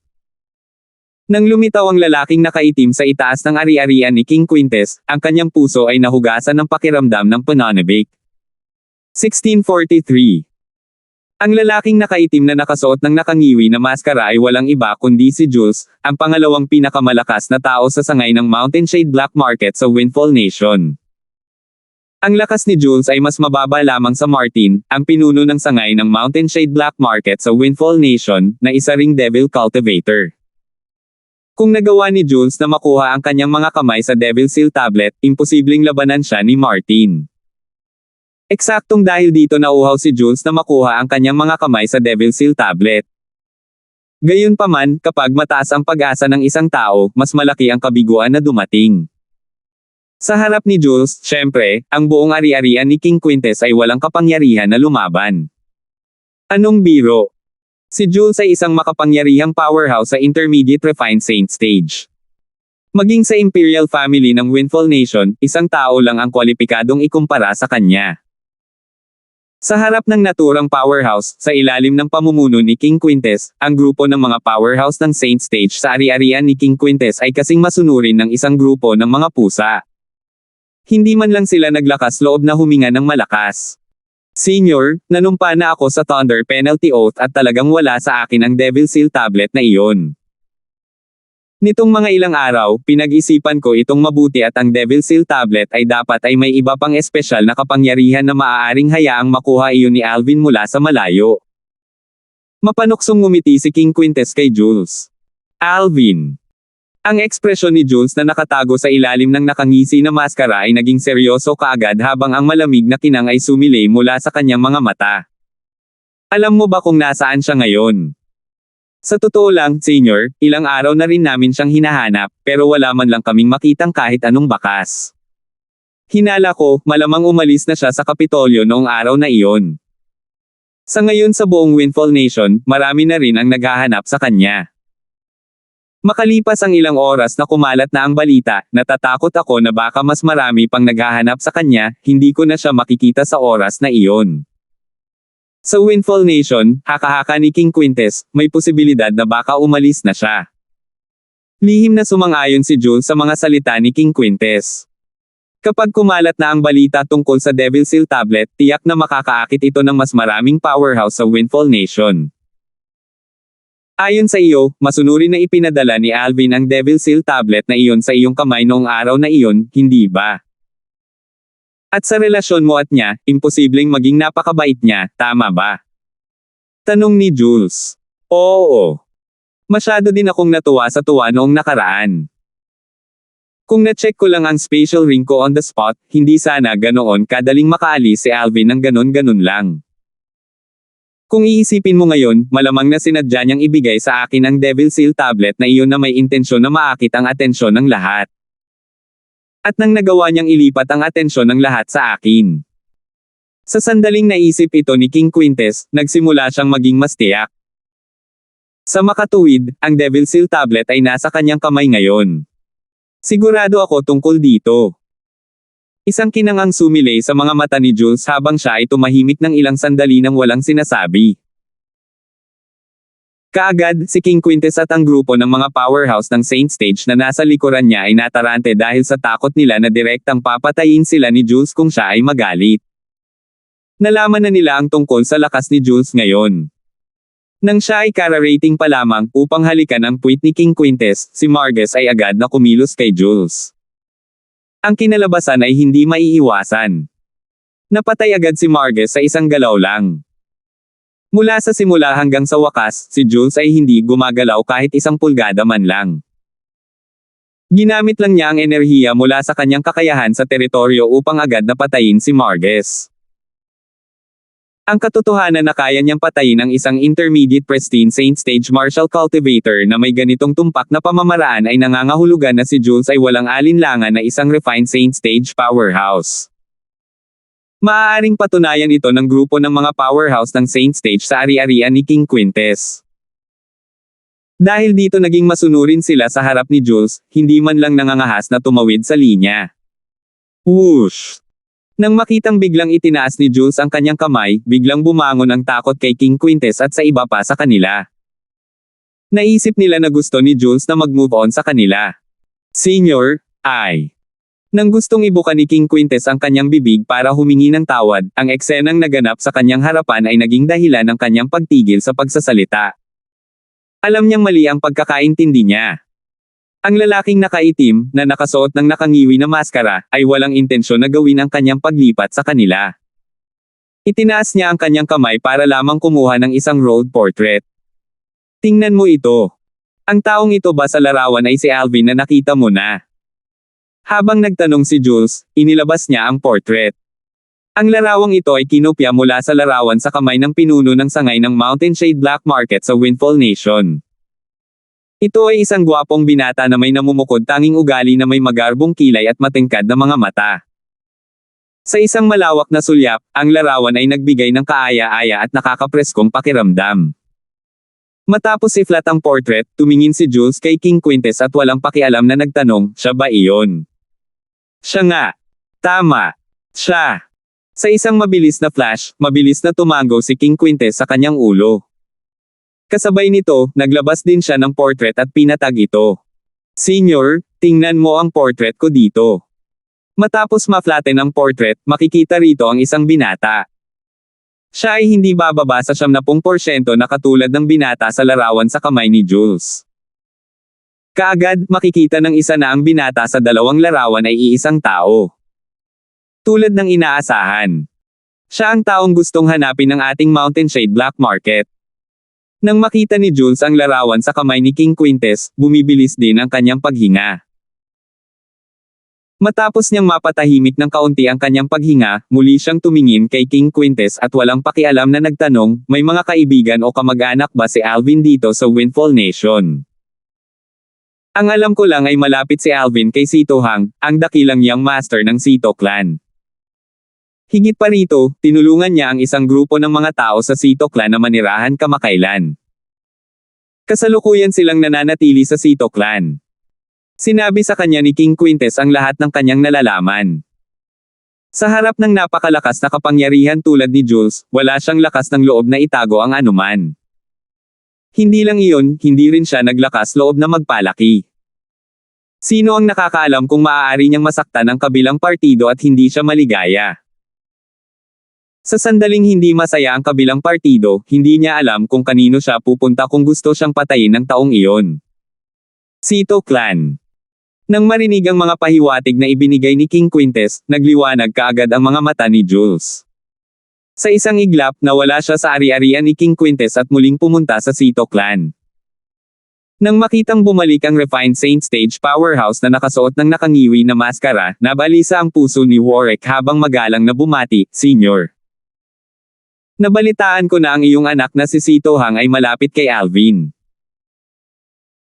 Nang lumitaw ang lalaking nakaitim sa itaas ng ari-arian ni King Quintes, ang kanyang puso ay nahugasan ng pakiramdam ng pananabik. 1643. Ang lalaking nakaitim na nakasuot ng nakangiwi na maskara ay walang iba kundi si Jules, ang pangalawang pinakamalakas na tao sa sangay ng Mountain Shade Black Market sa Windfall Nation. Ang lakas ni Jules ay mas mababa lamang sa Martin, ang pinuno ng sangay ng Mountain Shade Black Market sa Windfall Nation, na isa ring Devil Cultivator. Kung nagawa ni Jules na makuha ang kanyang mga kamay sa Devil Seal Tablet, imposibleng labanan siya ni Martin. Eksaktong dahil dito nauhaw si Jules na makuha ang kanyang mga kamay sa Devil Seal Tablet. Gayunpaman, kapag mataas ang pag-asa ng isang tao, mas malaki ang kabiguan na dumating. Sa harap ni Jules, syempre, ang buong ari-arian ni King Quintes ay walang kapangyarihan na lumaban. Anong biro? Si Jules ay isang makapangyarihang powerhouse sa Intermediate Refined Saint Stage. Maging sa Imperial family ng Windfall Nation, isang tao lang ang kwalipikadong ikumpara sa kanya. Sa harap ng naturang powerhouse, sa ilalim ng pamumuno ni King Quintes, ang grupo ng mga powerhouse ng Saint Stage sa ari-arian ni King Quintes ay kasing masunurin ng isang grupo ng mga pusa. Hindi man lang sila naglakas loob na huminga ng malakas. Senior, nanumpa na ako sa Thunder Penalty Oath at talagang wala sa akin ang Devil Seal Tablet na iyon. Nitong mga ilang araw, pinag-isipan ko itong mabuti at ang Devil Seal Tablet ay dapat ay may iba pang espesyal na kapangyarihan na maaaring hayaang makuha iyon ni Alvin mula sa malayo. Mapanuksong ngumiti si King Quintes kay Jules. Alvin. Ang ekspresyon ni Jules na nakatago sa ilalim ng nakangisi na maskara ay naging seryoso kaagad habang ang malamig na kinang ay sumilay mula sa kanyang mga mata. Alam mo ba kung nasaan siya ngayon? Sa totoo lang, Senior, ilang araw na rin namin siyang hinahanap, pero wala man lang kaming makitang kahit anong bakas. Hinala ko, malamang umalis na siya sa Kapitolyo noong araw na iyon. Sa ngayon sa buong Windfall Nation, marami na rin ang naghahanap sa kanya. Makalipas ang ilang oras na kumalat na ang balita, natatakot ako na baka mas marami pang naghahanap sa kanya, hindi ko na siya makikita sa oras na iyon. Sa Windfall Nation, haka-haka ni King Quintes, may posibilidad na baka umalis na siya. Lihim na sumang-ayon si Jules sa mga salita ni King Quintes. Kapag kumalat na ang balita tungkol sa Devil Seal Tablet, tiyak na makakaakit ito ng mas maraming powerhouse sa Windfall Nation. Ayon sa iyo, masunurin na ipinadala ni Alvin ang Devil Seal Tablet na iyon sa iyong kamay noong araw na iyon, hindi ba? At sa relasyon mo at niya, imposibleng maging napakabait niya, tama ba? Tanong ni Jules. Oo. Masyado din akong natuwa sa tuwa noong nakaraan. Kung na-check ko lang ang spatial ring ko on the spot, hindi sana ganoon kadaling makaalis si Alvin ng ganon-ganon lang. Kung iisipin mo ngayon, malamang na sinadya niyang ibigay sa akin ang Devil Seal Tablet na iyon na may intensyon na maakit ang atensyon ng lahat. At nang nagawa niyang ilipat ang atensyon ng lahat sa akin. Sa sandaling naisip ito ni King Quintes, nagsimula siyang maging mas tiyak. Sa makatuwid, ang Devil Seal Tablet ay nasa kanyang kamay ngayon. Sigurado ako tungkol dito. Isang kinangang sumilay sa mga mata ni Jules habang siya ay tumahimik ng ilang sandali nang walang sinasabi. Kaagad, si King Quintes at ang grupo ng mga powerhouse ng Saint Stage na nasa likuran niya ay natarante dahil sa takot nila na direktang papatayin sila ni Jules kung siya ay magalit. Nalaman na nila ang tungkol sa lakas ni Jules ngayon. Nang siya ay kararating pa lamang upang halikan ang puwit ni King Quintes, si Margus ay agad na kumilos kay Jules. Ang kinalabasan ay hindi maiiwasan. Napatay agad si Margus sa isang galaw lang. Mula sa simula hanggang sa wakas, si Jules ay hindi gumagalaw kahit isang pulgada man lang. Ginamit lang niya ang enerhiya mula sa kanyang kakayahan sa teritoryo upang agad na patayin si Margus. Ang katotohanan na kaya niyang patayin ang isang intermediate pristine Saint Stage Martial Cultivator na may ganitong tumpak na pamamaraan ay nangangahulugan na si Jules ay walang alinlangan na isang refined Saint Stage powerhouse. Maaaring patunayan ito ng grupo ng mga powerhouse ng Saint Stage sa ari-arian ni King Quintes. Dahil dito naging masunurin sila sa harap ni Jules, hindi man lang nangangahas na tumawid sa linya. Whoosh! Nang makitang biglang itinaas ni Jules ang kanyang kamay, biglang bumangon ang takot kay King Quintes at sa iba pa sa kanila. Naisip nila na gusto ni Jules na mag-move on sa kanila. Senior, ay. Nang gustong ibuka ni King Quintes ang kanyang bibig para humingi ng tawad, ang eksenang naganap sa kanyang harapan ay naging dahilan ng kanyang pagtigil sa pagsasalita. Alam niyang mali ang pagkakaintindi niya. Ang lalaking nakaitim, na nakasuot ng nakangiwi na maskara, ay walang intensyon na gawin ang kanyang paglipat sa kanila. Itinaas niya ang kanyang kamay para lamang kumuha ng isang rolled portrait. Tingnan mo ito. Ang taong ito ba sa larawan ay si Alvin na nakita mo na? Habang nagtanong si Jules, inilabas niya ang portrait. Ang larawang ito ay kinopya mula sa larawan sa kamay ng pinuno ng sangay ng Mountain Shade Black Market sa Windfall Nation. Ito ay isang gwapong binata na may namumukod tanging ugali na may magarbong kilay at matingkad na mga mata. Sa isang malawak na sulyap, ang larawan ay nagbigay ng kaaya-aya at nakakapreskong pakiramdam. Matapos i-flat ang portrait, tumingin si Jules kay King Quintes at walang pakialam na nagtanong, siya ba iyon? Siya nga. Tama. Siya. Sa isang mabilis na flash, mabilis na tumango si King Quintes sa kanyang ulo. Kasabay nito, naglabas din siya ng portrait at pinatag ito. Senior, tingnan mo ang portrait ko dito. Matapos ma-flatten ang portrait, makikita rito ang isang binata. Siya ay hindi bababa sa 70% na katulad ng binata sa larawan sa kamay ni Jules. Kaagad, makikita ng isa na ang binata sa dalawang larawan ay iisang tao. Tulad ng inaasahan. Siya ang taong gustong hanapin ng ating Mountain Shade Black Market. Nang makita ni Jules ang larawan sa kamay ni King Quintes, bumibilis din ang kanyang paghinga. Matapos niyang mapatahimik ng kaunti ang kanyang paghinga, muli siyang tumingin kay King Quintes at walang pakialam na nagtanong, may mga kaibigan o kamag-anak ba si Alvin dito sa Windfall Nation? Ang alam ko lang ay malapit si Alvin kay Sito Hang, ang dakilang young master ng Sito clan. Higit pa rito, tinulungan niya ang isang grupo ng mga tao sa Sito Clan na manirahan kamakailan. Kasalukuyan silang nananatili sa Sito Clan. Sinabi sa kanya ni King Quintes ang lahat ng kanyang nalalaman. Sa harap ng napakalakas na kapangyarihan tulad ni Jules, wala siyang lakas ng loob na itago ang anuman. Hindi lang iyon, hindi rin siya naglakas loob na magpalaki. Sino ang nakakaalam kung maaari niyang masaktan ang kabilang partido at hindi siya maligaya? Sa sandaling hindi masaya ang kabilang partido, hindi niya alam kung kanino siya pupunta kung gusto siyang patayin ng taong iyon. Sito Clan. Nang marinig ang mga pahiwatig na ibinigay ni King Quintes, nagliwanag kaagad ang mga mata ni Jules. Sa isang iglap, nawala siya sa ari-arian ni King Quintes at muling pumunta sa Sito Clan. Nang makitang bumalik ang Refined Saint Stage Powerhouse na nakasuot ng nakangiwi na maskara, nabalisa ang puso ni Warwick habang magalang na bumati, "Senior. Nabalitaan ko na ang iyong anak na si Sito Hang ay malapit kay Alvin."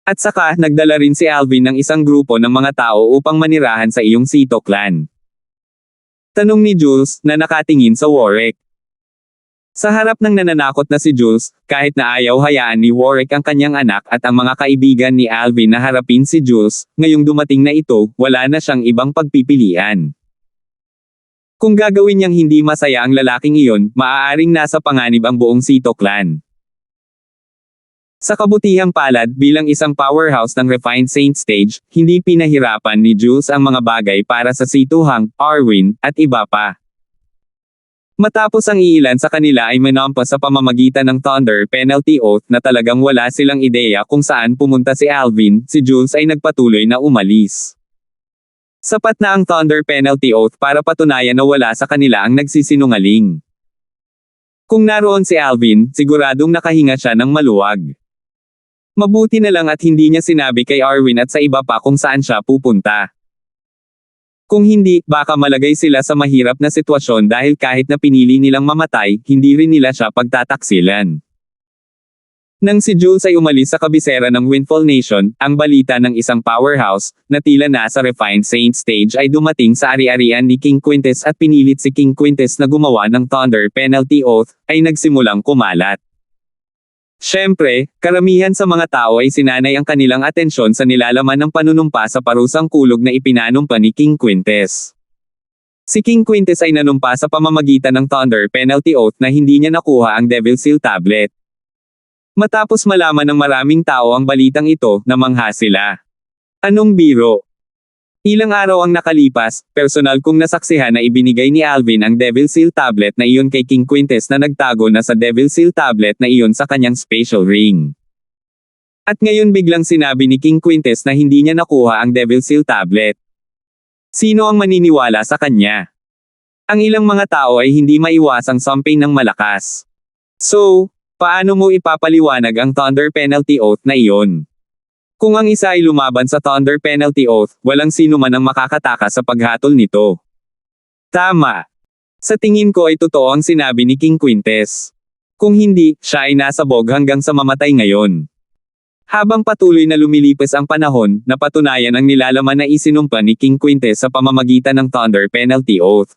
At saka, nagdala rin si Alvin ng isang grupo ng mga tao upang manirahan sa iyong Sito Clan. Tanong ni Jules, na nakatingin sa Warwick. Sa harap ng nananakot na si Jules, kahit na ayaw hayaan ni Warwick ang kanyang anak at ang mga kaibigan ni Alvin na harapin si Jules, ngayong dumating na ito, wala na siyang ibang pagpipilian. Kung gagawin niyang hindi masaya ang lalaking iyon, maaaring nasa panganib ang buong Sito Clan. Sa kabutihang palad, bilang isang powerhouse ng Refined Saint Stage, hindi pinahirapan ni Jules ang mga bagay para sa Sito Hang, Arwin, at iba pa. Matapos ang iilan sa kanila ay manampas sa pamamagitan ng Thunder Penalty Oath na talagang wala silang ideya kung saan pumunta si Alvin, si Jules ay nagpatuloy na umalis. Sapat na ang Thunder Penalty Oath para patunayan na wala sa kanila ang nagsisinungaling. Kung naroon si Alvin, siguradong nakahinga siya ng maluwag. Mabuti na lang at hindi niya sinabi kay Arwin at sa iba pa kung saan siya pupunta. Kung hindi, baka malagay sila sa mahirap na sitwasyon dahil kahit na pinili nilang mamatay, hindi rin nila siya pagtataksilan. Nang si Jules ay umalis sa kabisera ng Windfall Nation, ang balita ng isang powerhouse, na tila nasa Refined Saint Stage ay dumating sa ari-arian ni King Quintes at pinilit si King Quintes na gumawa ng Thunder Penalty Oath, ay nagsimulang kumalat. Siyempre, karamihan sa mga tao ay sinanay ang kanilang atensyon sa nilalaman ng panunumpa sa parusang kulog na ipinanumpa ni King Quintes. Si King Quintes ay nanumpa sa pamamagitan ng Thunder Penalty Oath na hindi niya nakuha ang Devil Seal Tablet. Matapos malaman ng maraming tao ang balitang ito, namangha sila. Anong biro? Ilang araw ang nakalipas, personal kong nasaksihan na ibinigay ni Alvin ang Devil Seal Tablet na iyon kay King Quintes na nagtago na sa Devil Seal Tablet na iyon sa kanyang special ring. At ngayon biglang sinabi ni King Quintes na hindi niya nakuha ang Devil Seal Tablet. Sino ang maniniwala sa kanya? Ang ilang mga tao ay hindi maiwasang samping ng malakas. So, paano mo ipapaliwanag ang Thunder Penalty Oath na iyon? Kung ang isa ay lumaban sa Thunder Penalty Oath, walang sino man ang makakatakas sa paghatol nito. Tama. Sa tingin ko ay totoo ang sinabi ni King Quintes. Kung hindi, siya ay nasabog hanggang sa mamatay ngayon. Habang patuloy na lumilipas ang panahon, napatunayan ang nilalaman na isinumpa ni King Quintes sa pamamagitan ng Thunder Penalty Oath.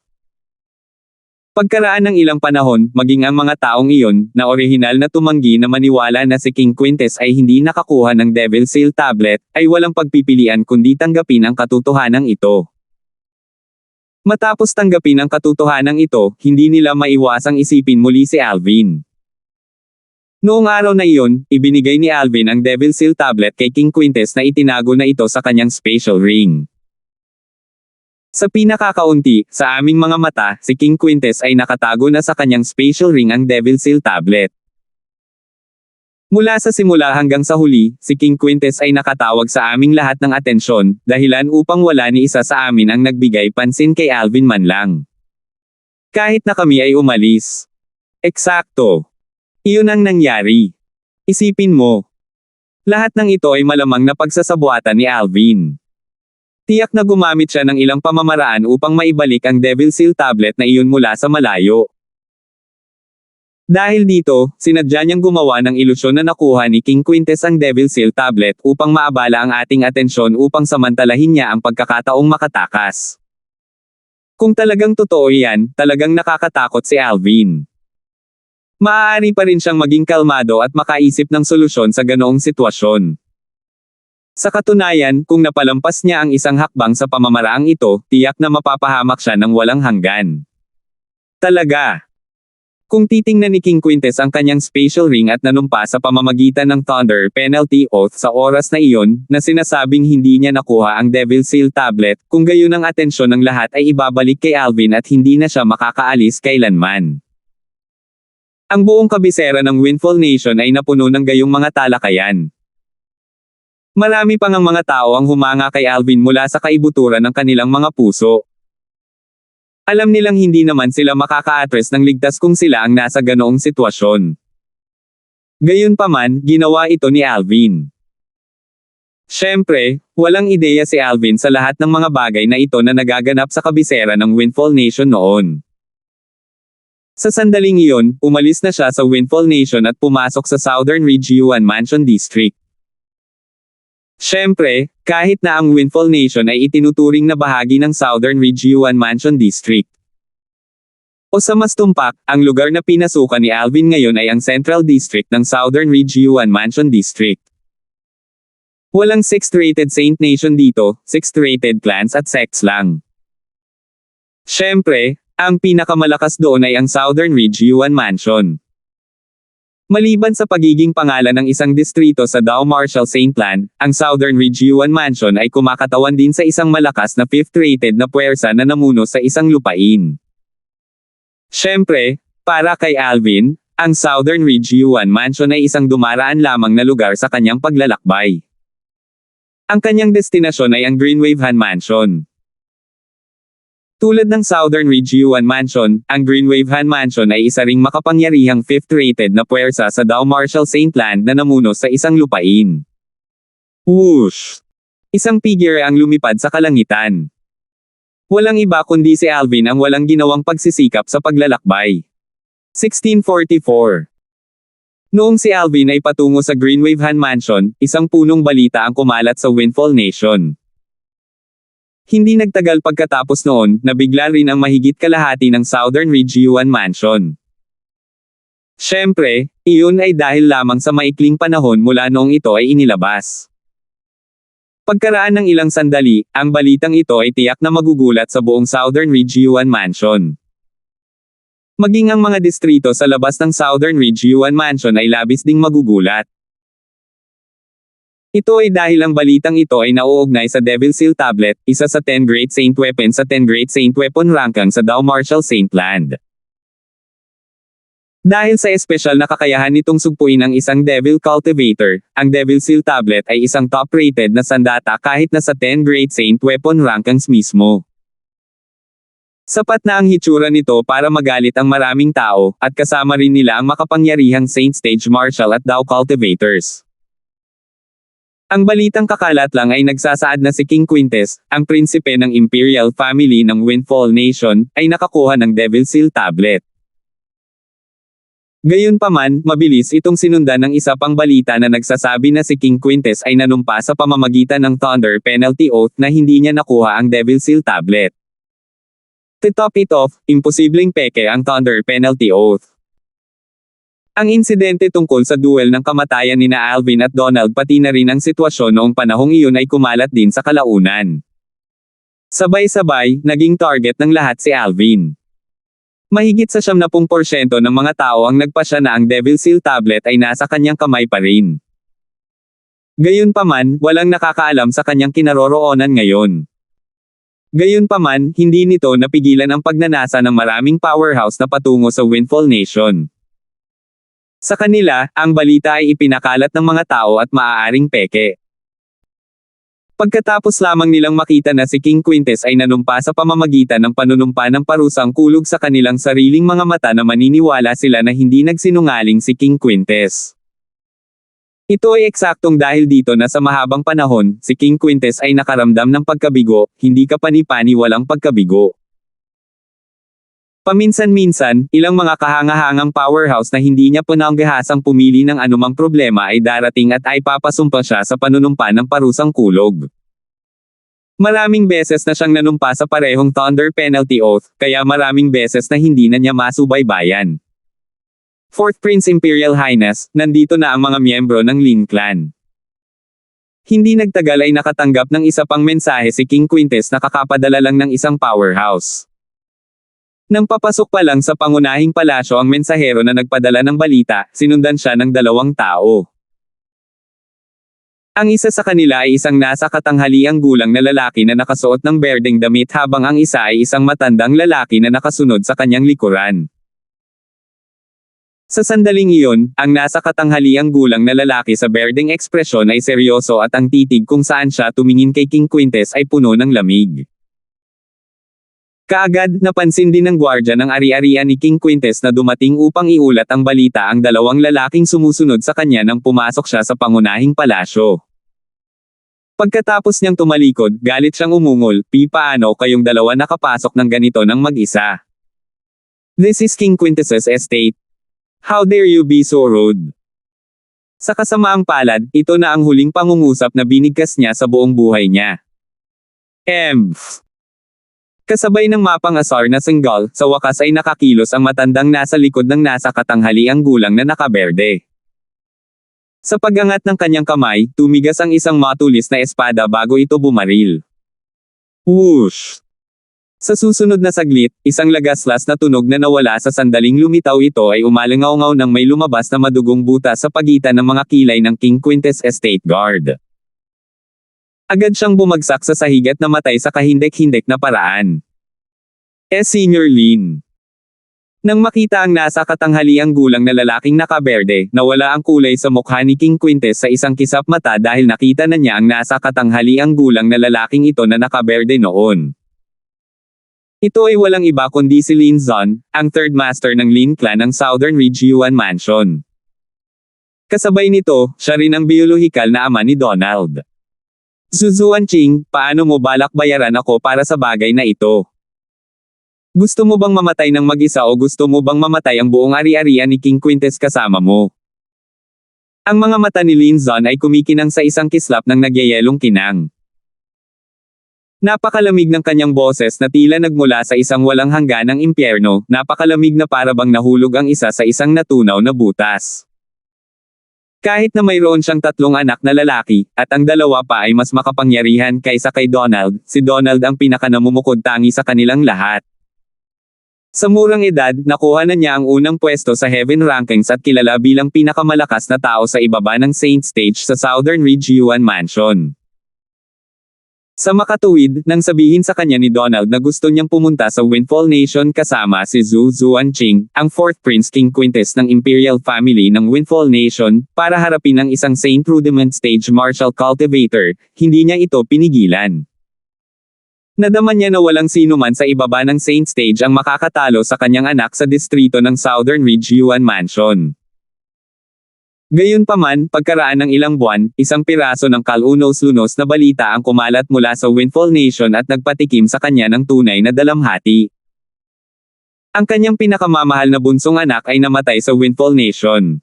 Pagkaraan ng ilang panahon, maging ang mga taong iyon, na orihinal na tumanggi na maniwala na si King Quintes ay hindi nakakuha ng Devil Seal Tablet, ay walang pagpipilian kundi tanggapin ang katotohanan ito. Matapos tanggapin ang katotohanan ito, hindi nila maiwasang isipin muli si Alvin. Noong araw na iyon, ibinigay ni Alvin ang Devil Seal Tablet kay King Quintes na itinago na ito sa kanyang special ring. Sa pinakakaunti, sa aming mga mata, si King Quintes ay nakatago na sa kanyang special ring ang Devil Seal Tablet. Mula sa simula hanggang sa huli, si King Quintes ay nakatawag sa aming lahat ng atensyon, dahilan upang wala ni isa sa amin ang nagbigay pansin kay Alvin man lang. Kahit na kami ay umalis. Eksakto. Iyon ang nangyari. Isipin mo. Lahat ng ito ay malamang na pagsasabuatan ni Alvin. Tiyak na gumamit siya ng ilang pamamaraan upang maibalik ang Devil Seal Tablet na iyon mula sa malayo. Dahil dito, sinadya niyang gumawa ng ilusyon na nakuha ni King Quintes ang Devil Seal Tablet upang maabala ang ating atensyon upang samantalahin niya ang pagkakataong makatakas. Kung talagang totoo yan, talagang nakakatakot si Alvin. Maaari pa rin siyang maging kalmado at makaisip ng solusyon sa ganoong sitwasyon. Sa katunayan, kung napalampas niya ang isang hakbang sa pamamaraang ito, tiyak na mapapahamak siya ng walang hanggan. Talaga. Kung titingnan ni King Quintes ang kanyang spatial ring at nanumpa sa pamamagitan ng Thunder Penalty Oath sa oras na iyon, na sinasabing hindi niya nakuha ang Devil Seal Tablet, kung gayon ang atensyon ng lahat ay ibabalik kay Alvin at hindi na siya makakaalis kailanman. Ang buong kabisera ng Windfall Nation ay napuno ng gayong mga talakayan. Marami pang ang mga tao ang humanga kay Alvin mula sa kaibuturan ng kanilang mga puso. Alam nilang hindi naman sila makaka-address ng ligtas kung sila ang nasa ganoong sitwasyon. Gayunpaman, ginawa ito ni Alvin. Siyempre, walang ideya si Alvin sa lahat ng mga bagay na ito na nagaganap sa kabisera ng Windfall Nation noon. Sa sandaling iyon, umalis na siya sa Windfall Nation at pumasok sa Southern Ridge Yuan Mansion District. Siyempre, kahit na ang Windfall Nation ay itinuturing na bahagi ng Southern Ridge Yuan Mansion District. O sa mas tumpak, ang lugar na pinasukan ni Alvin ngayon ay ang Central District ng Southern Ridge Yuan Mansion District. Walang 6th-rated Saint Nation dito, 6th-rated clans at sects lang. Siyempre, ang pinakamalakas doon ay ang Southern Ridge Yuan Mansion. Maliban sa pagiging pangalan ng isang distrito sa Dow Marshall Saintland, ang Southern Ridge Yuan Mansion ay kumakatawan din sa isang malakas na 5th-rated na puwersa na namuno sa isang lupain. Siyempre, para kay Alvin, ang Southern Ridge Yuan Mansion ay isang dumaraan lamang na lugar sa kanyang paglalakbay. Ang kanyang destinasyon ay ang Greenwave Han Mansion. Tulad ng Southern Ridge Yuan Mansion, ang Greenwave Han Mansion ay isa ring makapangyarihang 5th-rated na puwersa sa Dow Marshall Saintland na namuno sa isang lupain. Whoosh! Isang figure ang lumipad sa kalangitan. Walang iba kundi si Alvin ang walang ginawang pagsisikap sa paglalakbay. 1644. Noong si Alvin ay patungo sa Greenwave Han Mansion, isang punong balita ang kumalat sa Windfall Nation. Hindi nagtagal pagkatapos noon, nabigla rin ang mahigit kalahati ng Southern Ridge Yuan Mansion. Siyempre, iyon ay dahil lamang sa maikling panahon mula noong ito ay inilabas. Pagkaraan ng ilang sandali, ang balitang ito ay tiyak na magugulat sa buong Southern Ridge Yuan Mansion. Maging ang mga distrito sa labas ng Southern Ridge Yuan Mansion ay labis ding magugulat. Ito ay dahil ang balitang ito ay nauugnay sa Devil Seal Tablet, isa sa 10 Great Saint Weapons sa 10 Great Saint Weapon Rankang sa Dow Marshall Saintland. Dahil sa espesyal na kakayahan nitong sugpuin ang isang Devil Cultivator, ang Devil Seal Tablet ay isang top-rated na sandata kahit na sa 10 Great Saint Weapon Rankangs mismo. Sapat na ang hitsura nito para magalit ang maraming tao, at kasama rin nila ang makapangyarihang Saint Stage Marshal at Dow Cultivators. Ang balitang kakalat lang ay nagsasaad na si King Quintes, ang prinsipe ng Imperial Family ng Windfall Nation, ay nakakuha ng Devil Seal Tablet. Gayunpaman, mabilis itong sinundan ng isa pang balita na nagsasabi na si King Quintes ay nanumpa sa pamamagitan ng Thunder Penalty Oath na hindi niya nakuha ang Devil Seal Tablet. To top it off, imposibleng peke ang Thunder Penalty Oath. Ang insidente tungkol sa duel ng kamatayan nina Alvin at Donald pati na rin ang sitwasyon noong panahong iyon ay kumalat din sa kalaunan. Sabay-sabay, naging target ng lahat si Alvin. Mahigit sa 70% ng mga tao ang nagpasya na ang Devil Seal Tablet ay nasa kanyang kamay pa rin. Gayunpaman, walang nakakaalam sa kanyang kinaroroonan ngayon. Gayunpaman, hindi nito napigilan ang pagnanasa ng maraming powerhouse na patungo sa Windfall Nation. Sa kanila, ang balita ay ipinakalat ng mga tao at maaaring peke. Pagkatapos lamang nilang makita na si King Quintes ay nanumpa sa pamamagitan ng panunumpa ng parusang kulog sa kanilang sariling mga mata na maniniwala sila na hindi nagsinungaling si King Quintes. Ito ay eksaktong dahil dito na sa mahabang panahon, si King Quintes ay nakaramdam ng pagkabigo, hindi kapani-pani walang pagkabigo. Paminsan-minsan, ilang mga kahangahangang powerhouse na hindi niya pinanggahasang pumili ng anumang problema ay darating at ay papasumpa siya sa panunumpa ng parusang kulog. Maraming beses na siyang nanumpa sa parehong Thunder Penalty Oath, kaya maraming beses na hindi na niya masubaybayan. Fourth Prince Imperial Highness, nandito na ang mga miyembro ng Lin Clan. Hindi nagtagal ay nakatanggap ng isa pang mensahe si King Quintes na kakapadala lang ng isang powerhouse. Nang papasok pa lang sa pangunahing palasyo ang mensahero na nagpadala ng balita, sinundan siya ng 2 tao. Ang isa sa kanila ay isang nasa katanghaliang gulang na lalaki na nakasuot ng berdeng damit habang ang isa ay isang matandang lalaki na nakasunod sa kanyang likuran. Sa sandaling iyon, ang nasa katanghaliang gulang na lalaki sa berdeng ekspresyon ay seryoso at ang titig kung saan siya tumingin kay King Quintes ay puno ng lamig. Kaagad, napansin din ng gwardya ng ari-arian ni King Quintes na dumating upang iulat ang balita ang 2 lalaking sumusunod sa kanya nang pumasok siya sa pangunahing palasyo. Pagkatapos niyang tumalikod, galit siyang umungol, paano kayong 2 nakapasok ng ganito ng mag-isa? This is King Quintes's estate. How dare you be so rude? Sa kasamaang palad, ito na ang huling pangungusap na binigkas niya sa buong buhay niya. Kasabay ng mapang-asar na senggal, sa wakas ay nakakilos ang matandang nasa likod ng nasa katanghaliang gulang na nakaberde. Sa pag-angat ng kanyang kamay, tumigas ang isang matulis na espada bago ito bumaril. Whoosh! Sa susunod na saglit, isang lagaslas na tunog na nawala sa sandaling lumitaw ito ay umalingaw-ngaw nang may lumabas na madugong butas sa pagitan ng mga kilay ng King Quintes Estate Guard. Agad siyang bumagsak sa sahig at namatay sa kahindek-hindek na paraan. Senior Lin. Nang makita ang nasa katanghaliang gulang na lalaking nakaberde, nawala ang kulay sa mukha ni King Quintes sa isang kisap mata dahil nakita na niya ang nasa katanghaliang gulang na lalaking ito na nakaberde noon. Ito ay walang iba kundi si Lin Zon, ang third master ng Lin Clan ng Southern Ridge Yuan Mansion. Kasabay nito, siya rin ang biolohikal na ama ni Donald. Zuzuan-Ching, paano mo balak bayaran ako para sa bagay na ito? Gusto mo bang mamatay ng mag-isa o gusto mo bang mamatay ang buong ari-arian ni King Quintes kasama mo? Ang mga mata ni Lin Zon ay kumikinang sa isang kislap ng nagyayelong kinang. Napakalamig ng kanyang boses na tila nagmula sa isang walang hangganang impyerno, napakalamig na para bang nahulog ang isa sa isang natunaw na butas. Kahit na mayroon siyang 3 anak na lalaki, at ang 2 pa ay mas makapangyarihan kaysa kay Donald, si Donald ang pinakanamumukod tangi sa kanilang lahat. Sa murang edad, nakuha na niya ang unang pwesto sa Heaven Rankings at kilala bilang pinakamalakas na tao sa ibaba ng Saint Stage sa Southern Ridge Yuan Mansion. Sa makatuwid, nang sabihin sa kanya ni Donald na gusto niyang pumunta sa Windfall Nation kasama si Zhu Zuanqing, ang 4th Prince King Quintes ng Imperial Family ng Windfall Nation, para harapin ang isang Saint Rudiment Stage Martial Cultivator, hindi niya ito pinigilan. Nadama niya na walang sino man sa ibaba ng Saint Stage ang makakatalo sa kanyang anak sa distrito ng Southern Ridge Yuan Mansion. Gayunpaman, pagkaraan ng ilang buwan, isang piraso ng kalunos-lunos na balita ang kumalat mula sa Windfall Nation at nagpatikim sa kanya ng tunay na dalamhati. Ang kanyang pinakamamahal na bunsong anak ay namatay sa Windfall Nation.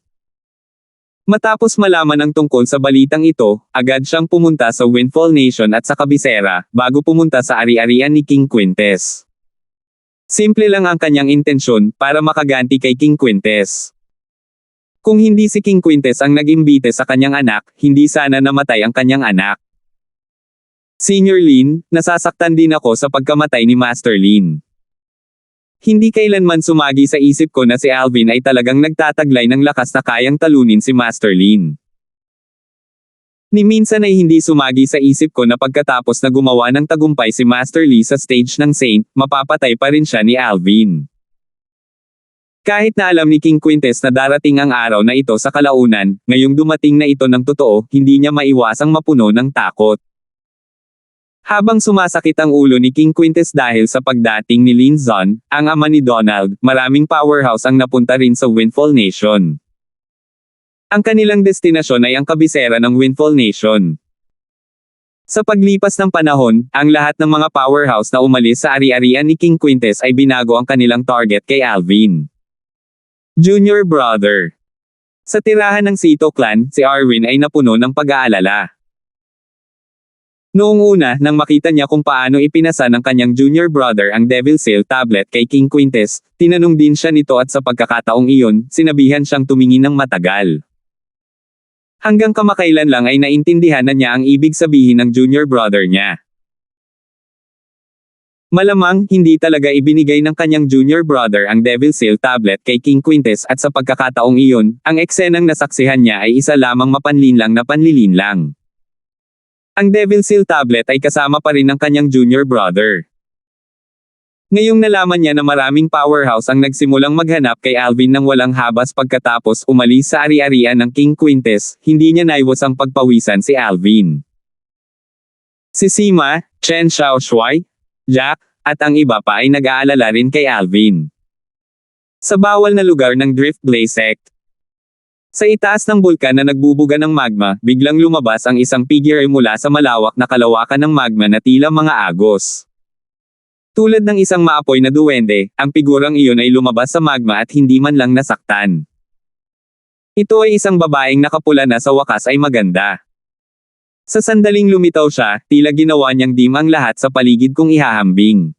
Matapos malaman ang tungkol sa balitang ito, agad siyang pumunta sa Windfall Nation at sa kabisera, bago pumunta sa ari-arian ni King Quintes. Simple lang ang kanyang intensyon, para makaganti kay King Quintes. Kung hindi si King Quintes ang nag-imbite sa kanyang anak, hindi sana namatay ang kanyang anak. Senior Lin, nasasaktan din ako sa pagkamatay ni Master Lin. Hindi kailanman sumagi sa isip ko na si Alvin ay talagang nagtataglay ng lakas na kayang talunin si Master Lin. Ni minsan ay hindi sumagi sa isip ko na pagkatapos na gumawa ng tagumpay si Master Lee sa stage ng Saint, mapapatay pa rin siya ni Alvin. Kahit na alam ni King Quintes na darating ang araw na ito sa kalaunan, ngayong dumating na ito ng totoo, hindi niya maiwasang mapuno ng takot. Habang sumasakit ang ulo ni King Quintes dahil sa pagdating ni Lin Zon, ang ama ni Donald, maraming powerhouse ang napunta rin sa Windfall Nation. Ang kanilang destinasyon ay ang kabisera ng Windfall Nation. Sa paglipas ng panahon, ang lahat ng mga powerhouse na umalis sa ari-arian ni King Quintes ay binago ang kanilang target kay Alvin. Junior brother. Sa tirahan ng Sito clan, si Arwin ay napuno ng pag-aalala. Noong una, nang makita niya kung paano ipinasa ng kanyang junior brother ang Devil Seal tablet kay King Quintes, tinanong din siya nito at sa pagkakataong iyon, sinabihan siyang tumingin ng matagal. Hanggang kamakailan lang ay naintindihan na niya ang ibig sabihin ng junior brother niya. Malamang, hindi talaga ibinigay ng kanyang junior brother ang Devil Seal tablet kay King Quintes at sa pagkakataong iyon, ang eksenang nasaksihan niya ay isa lamang mapanlinlang na panlilinlang. Ang Devil Seal tablet ay kasama pa rin ng kanyang junior brother. Ngayong nalaman niya na maraming powerhouse ang nagsimulang maghanap kay Alvin nang walang habas pagkatapos umalis sa ari-arian ng King Quintes, hindi niya naiwas ang pagpawisan si Alvin. Si Sima, Chen Xiaoshuai, Jack, at ang iba pa ay nag-aalala rin kay Alvin. Sa bawal na lugar ng Drift Blaze Sect. Sa itaas ng bulkan na nagbubuga ng magma, biglang lumabas ang isang figure mula sa malawak na kalawakan ng magma na tila mga agos. Tulad ng isang maapoy na duwende, ang figurang iyon ay lumabas sa magma at hindi man lang nasaktan. Ito ay isang babaeng nakapula na sa wakas ay maganda. Sa sandaling lumitaw siya, tila ginawa niyang dim ang lahat sa paligid kong ihahambing.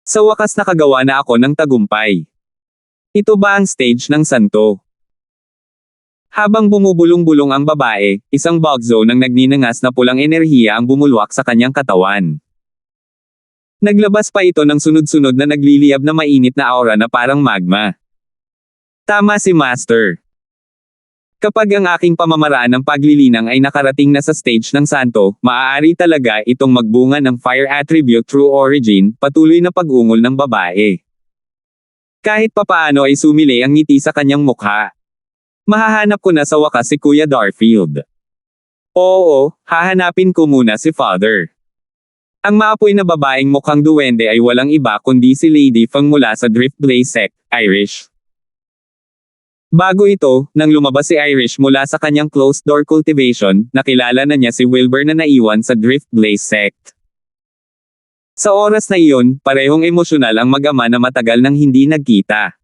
Sa wakas nakagawa na ako ng tagumpay. Ito ba ang stage ng santo? Habang bumubulong-bulong ang babae, isang bug zone ang nagninangas na pulang enerhiya ang bumulwak sa kanyang katawan. Naglabas pa ito ng sunod-sunod na nagliliyab na mainit na aura na parang magma. Tama si Master. Kapag ang aking pamamaraan ng paglilinang ay nakarating na sa stage ng santo, maaari talaga itong magbunga ng fire attribute true origin, patuloy na pag-ungol ng babae. Kahit papaano ay sumilay ang ngiti sa kanyang mukha. Mahahanap ko na sa wakas si Kuya Darfield. Oo, hahanapin ko muna si Father. Ang maapoy na babaeng mukhang duwende ay walang iba kundi si Lady Fang mula sa Drift Blaze Sect, Irish. Bago ito, nang lumabas si Irish mula sa kanyang closed door cultivation, nakilala na niya si Wilbur na naiwan sa Drift Blaze Sect. Sa oras na iyon, parehong emosyonal ang mag-ama na matagal nang hindi nagkita.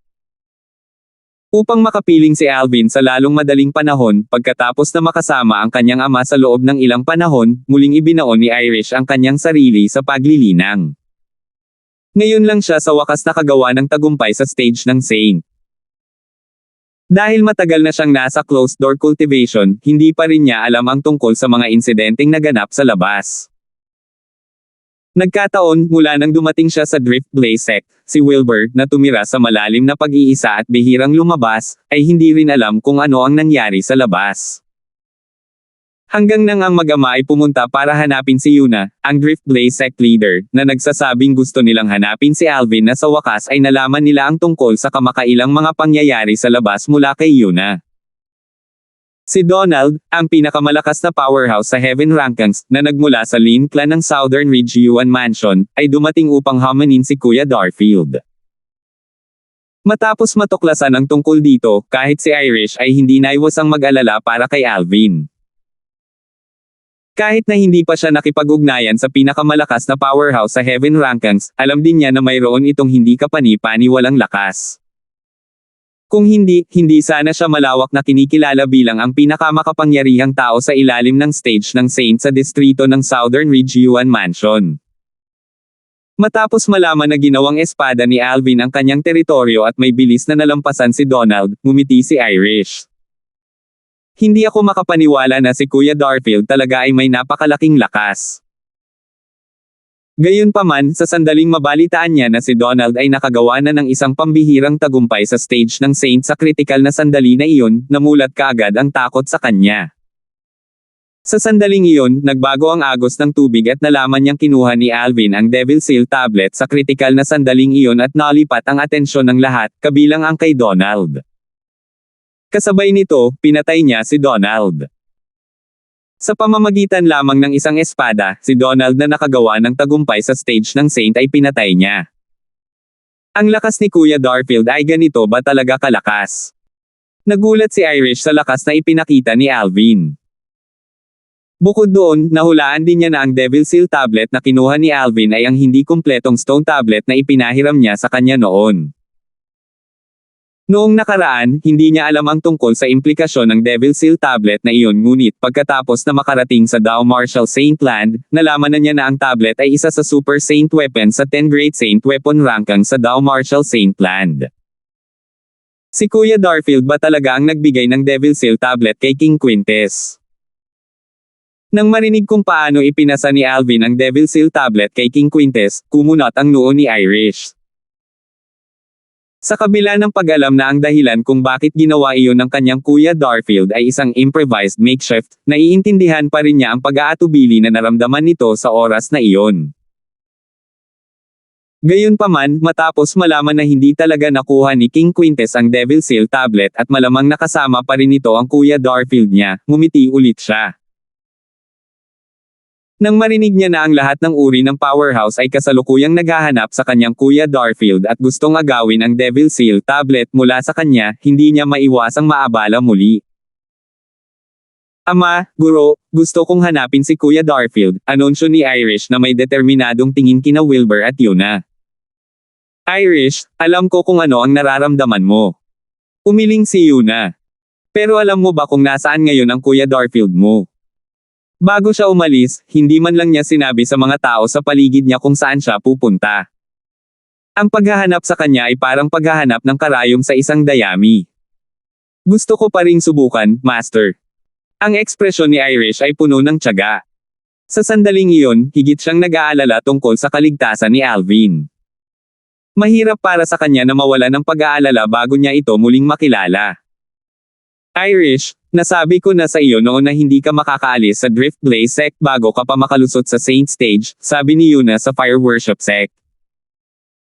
Upang makapiling si Alvin sa lalong madaling panahon, pagkatapos na makasama ang kanyang ama sa loob ng ilang panahon, muling ibinaon ni Irish ang kanyang sarili sa paglilinang. Ngayon lang siya sa wakas nakagawa ng tagumpay sa stage ng Saint. Dahil matagal na siyang nasa closed door cultivation, hindi pa rin niya alam ang tungkol sa mga insidenteng naganap sa labas. Nagkataon, mula nang dumating siya sa Drift Blaze Sect, si Wilbur, na tumira sa malalim na pag-iisa at bihirang lumabas, ay hindi rin alam kung ano ang nangyari sa labas. Hanggang nang ang mag-ama ay pumunta para hanapin si Yuna, ang Drift Blaze Sect leader, na nagsasabing gusto nilang hanapin si Alvin na sa wakas ay nalaman nila ang tungkol sa kamakailang mga pangyayari sa labas mula kay Yuna. Si Donald, ang pinakamalakas na powerhouse sa Heaven Rankings, na nagmula sa Lin clan ng Southern Ridge Yuan Mansion, ay dumating upang hamanin si Kuya Darfield. Matapos matuklasan ang tungkol dito, kahit si Irish ay hindi naiwasang mag-alala para kay Alvin. Kahit na hindi pa siya nakipag-ugnayan sa pinakamalakas na powerhouse sa Heaven Rankings, alam din niya na mayroon itong hindi kapani-pani walang lakas. Kung hindi sana siya malawak na kinikilala bilang ang pinakamakapangyarihang tao sa ilalim ng stage ng Saint sa distrito ng Southern Ridge Yuan Mansion. Matapos malaman na ginawang espada ni Alvin ang kanyang teritoryo at may bilis na nalampasan si Donald, ngumiti si Irish. Hindi ako makapaniwala na si Kuya Darfield talaga ay may napakalaking lakas. Gayunpaman, sa sandaling mabalitaan niya na si Donald ay nakagawa na ng isang pambihirang tagumpay sa stage ng Saint sa kritikal na sandali na iyon, namulat kaagad ang takot sa kanya. Sa sandaling iyon, nagbago ang agos ng tubig at nalaman niyang kinuha ni Alvin ang Devil Seal tablet sa kritikal na sandaling iyon at nalipat ang atensyon ng lahat, kabilang ang kay Donald. Kasabay nito, pinatay niya si Donald. Sa pamamagitan lamang ng isang espada, si Donald na nakagawa ng tagumpay sa stage ng Saint ay pinatay niya. Ang lakas ni Kuya Darfield ay ganito ba talaga kalakas? Nagulat si Irish sa lakas na ipinakita ni Alvin. Bukod doon, nahulaan din niya na ang Devil Seal tablet na kinuha ni Alvin ay ang hindi kumpletong stone tablet na ipinahiram niya sa kanya noon. Noong nakaraan, hindi niya alam ang tungkol sa implikasyon ng Devil Seal tablet na iyon, ngunit pagkatapos na makarating sa Dao Martial Saint Land, nalaman na niya na ang tablet ay isa sa Super Saint Weapon sa 10 Great Saint Weapon ranking sa Dao Martial Saint Land. Si Kuya Darfield ba talaga ang nagbigay ng Devil Seal tablet kay King Quintes? Nang marinig kung paano ipinasa ni Alvin ang Devil Seal tablet kay King Quintes, kumunat ang noo ni Irish. Sa kabila ng pag-alam na ang dahilan kung bakit ginawa iyon ng kanyang Kuya Darfield ay isang improvised makeshift, naiintindihan pa rin niya ang pag-aatubili na naramdaman nito sa oras na iyon. Gayunpaman, matapos malaman na hindi talaga nakuha ni King Quintes ang Devil Seal tablet at malamang nakasama pa rin nito ang Kuya Darfield niya, ngumiti ulit siya. Nang marinig niya na ang lahat ng uri ng powerhouse ay kasalukuyang naghahanap sa kanyang Kuya Darfield at gustong agawin ang Devil Seal tablet mula sa kanya, hindi niya maiwasang maabala muli. Ama, Guro, gusto kong hanapin si Kuya Darfield, anunsyo ni Irish na may determinadong tingin kina Wilbur at Yuna. Irish, alam ko kung ano ang nararamdaman mo. Umiling si Yuna. Pero alam mo ba kung nasaan ngayon ang Kuya Darfield mo? Bago siya umalis, hindi man lang niya sinabi sa mga tao sa paligid niya kung saan siya pupunta. Ang paghahanap sa kanya ay parang paghahanap ng karayom sa isang dayami. Gusto ko pa ring subukan, Master. Ang ekspresyon ni Irish ay puno ng tiyaga. Sa sandaling iyon, higit siyang nag-aalala tungkol sa kaligtasan ni Alvin. Mahirap para sa kanya na mawala ng pag-aalala bago niya ito muling makilala. Irish, nasabi ko na sa iyo noon na hindi ka makakaalis sa Drift Blaze sect bago ka pa makalusot sa Saint Stage, sabi ni Yuna sa Fire Worship sect.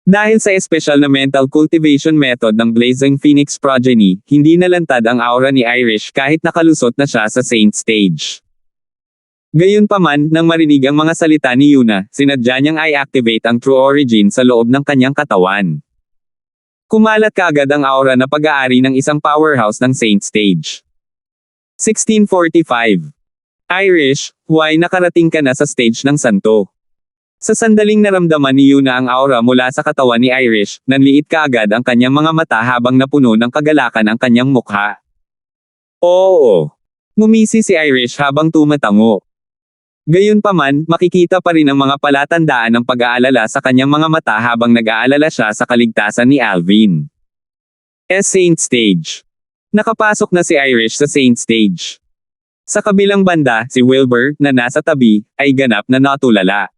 Dahil sa espesyal na mental cultivation method ng Blazing Phoenix Progeny, hindi nalantad ang aura ni Irish kahit nakalusot na siya sa Saint Stage. Gayunpaman, nang marinig ang mga salita ni Yuna, sinadya niyang i-activate ang True Origin sa loob ng kanyang katawan. Kumalat kaagad ang aura na pag-aari ng isang powerhouse ng Saint Stage. 1645. Irish, why nakarating ka na sa stage ng santo? Sa sandaling naramdaman ni Yuna ang aura mula sa katawan ni Irish, nanliit kaagad ang kanyang mga mata habang napuno ng kagalakan ang kanyang mukha. Oo. Ngumisi si Irish habang tumatango. Gayunpaman, makikita pa rin ang mga palatandaan ng pag-aalala sa kanyang mga mata habang nag-aalala siya sa kaligtasan ni Alvin. Saint Stage. Nakapasok na si Irish sa Saint Stage. Sa kabilang banda, si Wilbur, na nasa tabi, ay ganap na natulala.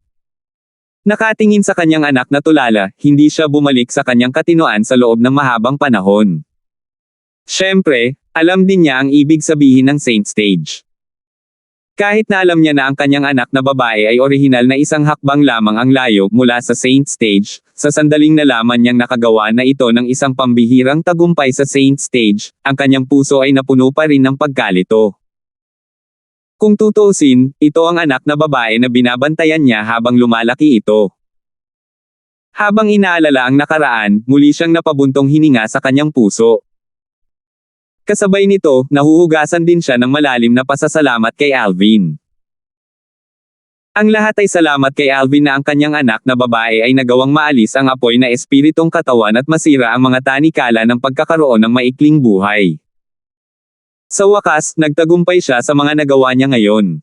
Nakatingin sa kanyang anak na tulala, hindi siya bumalik sa kanyang katinoan sa loob ng mahabang panahon. Siyempre, alam din niya ang ibig sabihin ng Saint Stage. Kahit na alam niya na ang kanyang anak na babae ay orihinal na isang hakbang lamang ang layo mula sa Saint Stage, sa sandaling nalaman niyang nakagawa na ito ng isang pambihirang tagumpay sa Saint Stage, ang kanyang puso ay napuno pa rin ng pagkalito. Kung tutuusin, ito ang anak na babae na binabantayan niya habang lumalaki ito. Habang inaalala ang nakaraan, muli siyang napabuntong hininga sa kanyang puso. Kasabay nito, nahuhugasan din siya ng malalim na pasasalamat kay Alvin. Ang lahat ay salamat kay Alvin na ang kanyang anak na babae ay nagawang maalis ang apoy na espiritong katawan at masira ang mga tanikala ng pagkakaroon ng maikling buhay. Sa wakas, nagtagumpay siya sa mga nagawa niya ngayon.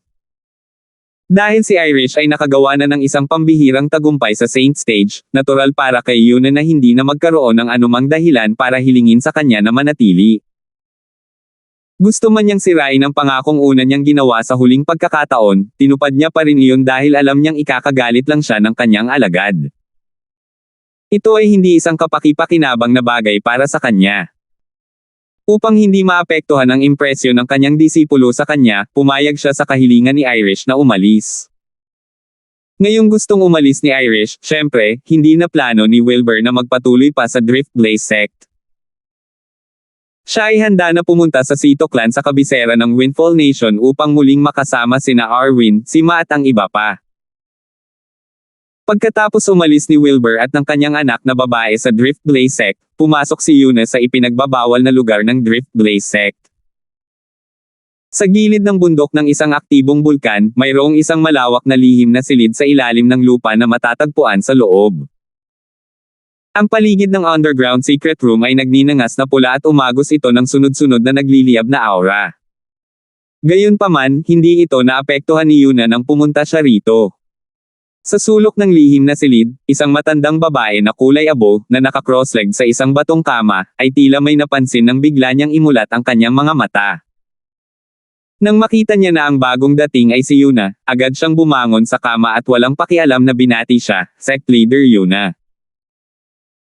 Dahil si Irish ay nakagawa na ng isang pambihirang tagumpay sa Saint Stage, natural para kay Yuna na hindi na magkaroon ng anumang dahilan para hilingin sa kanya na manatili. Gusto man niyang sirain ang pangakong una niyang ginawa sa huling pagkakataon, tinupad niya pa rin iyon dahil alam niyang ikakagalit lang siya ng kanyang alagad. Ito ay hindi isang kapaki-pakinabang na bagay para sa kanya. Upang hindi maapektuhan ang impresyon ng kanyang disipulo sa kanya, pumayag siya sa kahilingan ni Irish na umalis. Ngayong gustong umalis ni Irish, syempre, hindi na plano ni Wilbur na magpatuloy pa sa Drift Blaze sect. Siya ay handa na pumunta sa Sito Clan sa kabisera ng Windfall Nation upang muling makasama sina Arwin, Sima at ang iba pa. Pagkatapos umalis ni Wilbur at ng kanyang anak na babae sa Drift Blaze sect, pumasok si Yuna sa ipinagbabawal na lugar ng Drift Blaze sect. Sa gilid ng bundok ng isang aktibong bulkan, mayroong isang malawak na lihim na silid sa ilalim ng lupa na matatagpuan sa loob. Ang paligid ng underground secret room ay nagninangas na pula at umagos ito ng sunod-sunod na nagliliyab na aura. Gayunpaman, hindi ito naapektuhan ni Yuna nang pumunta siya rito. Sa sulok ng lihim na silid, isang matandang babae na kulay abo, na naka-cross-legged sa isang batong kama, ay tila may napansin nang bigla niyang imulat ang kanyang mga mata. Nang makita niya na ang bagong dating ay si Yuna, agad siyang bumangon sa kama at walang pakialam na binati siya, "Sect Leader Yuna."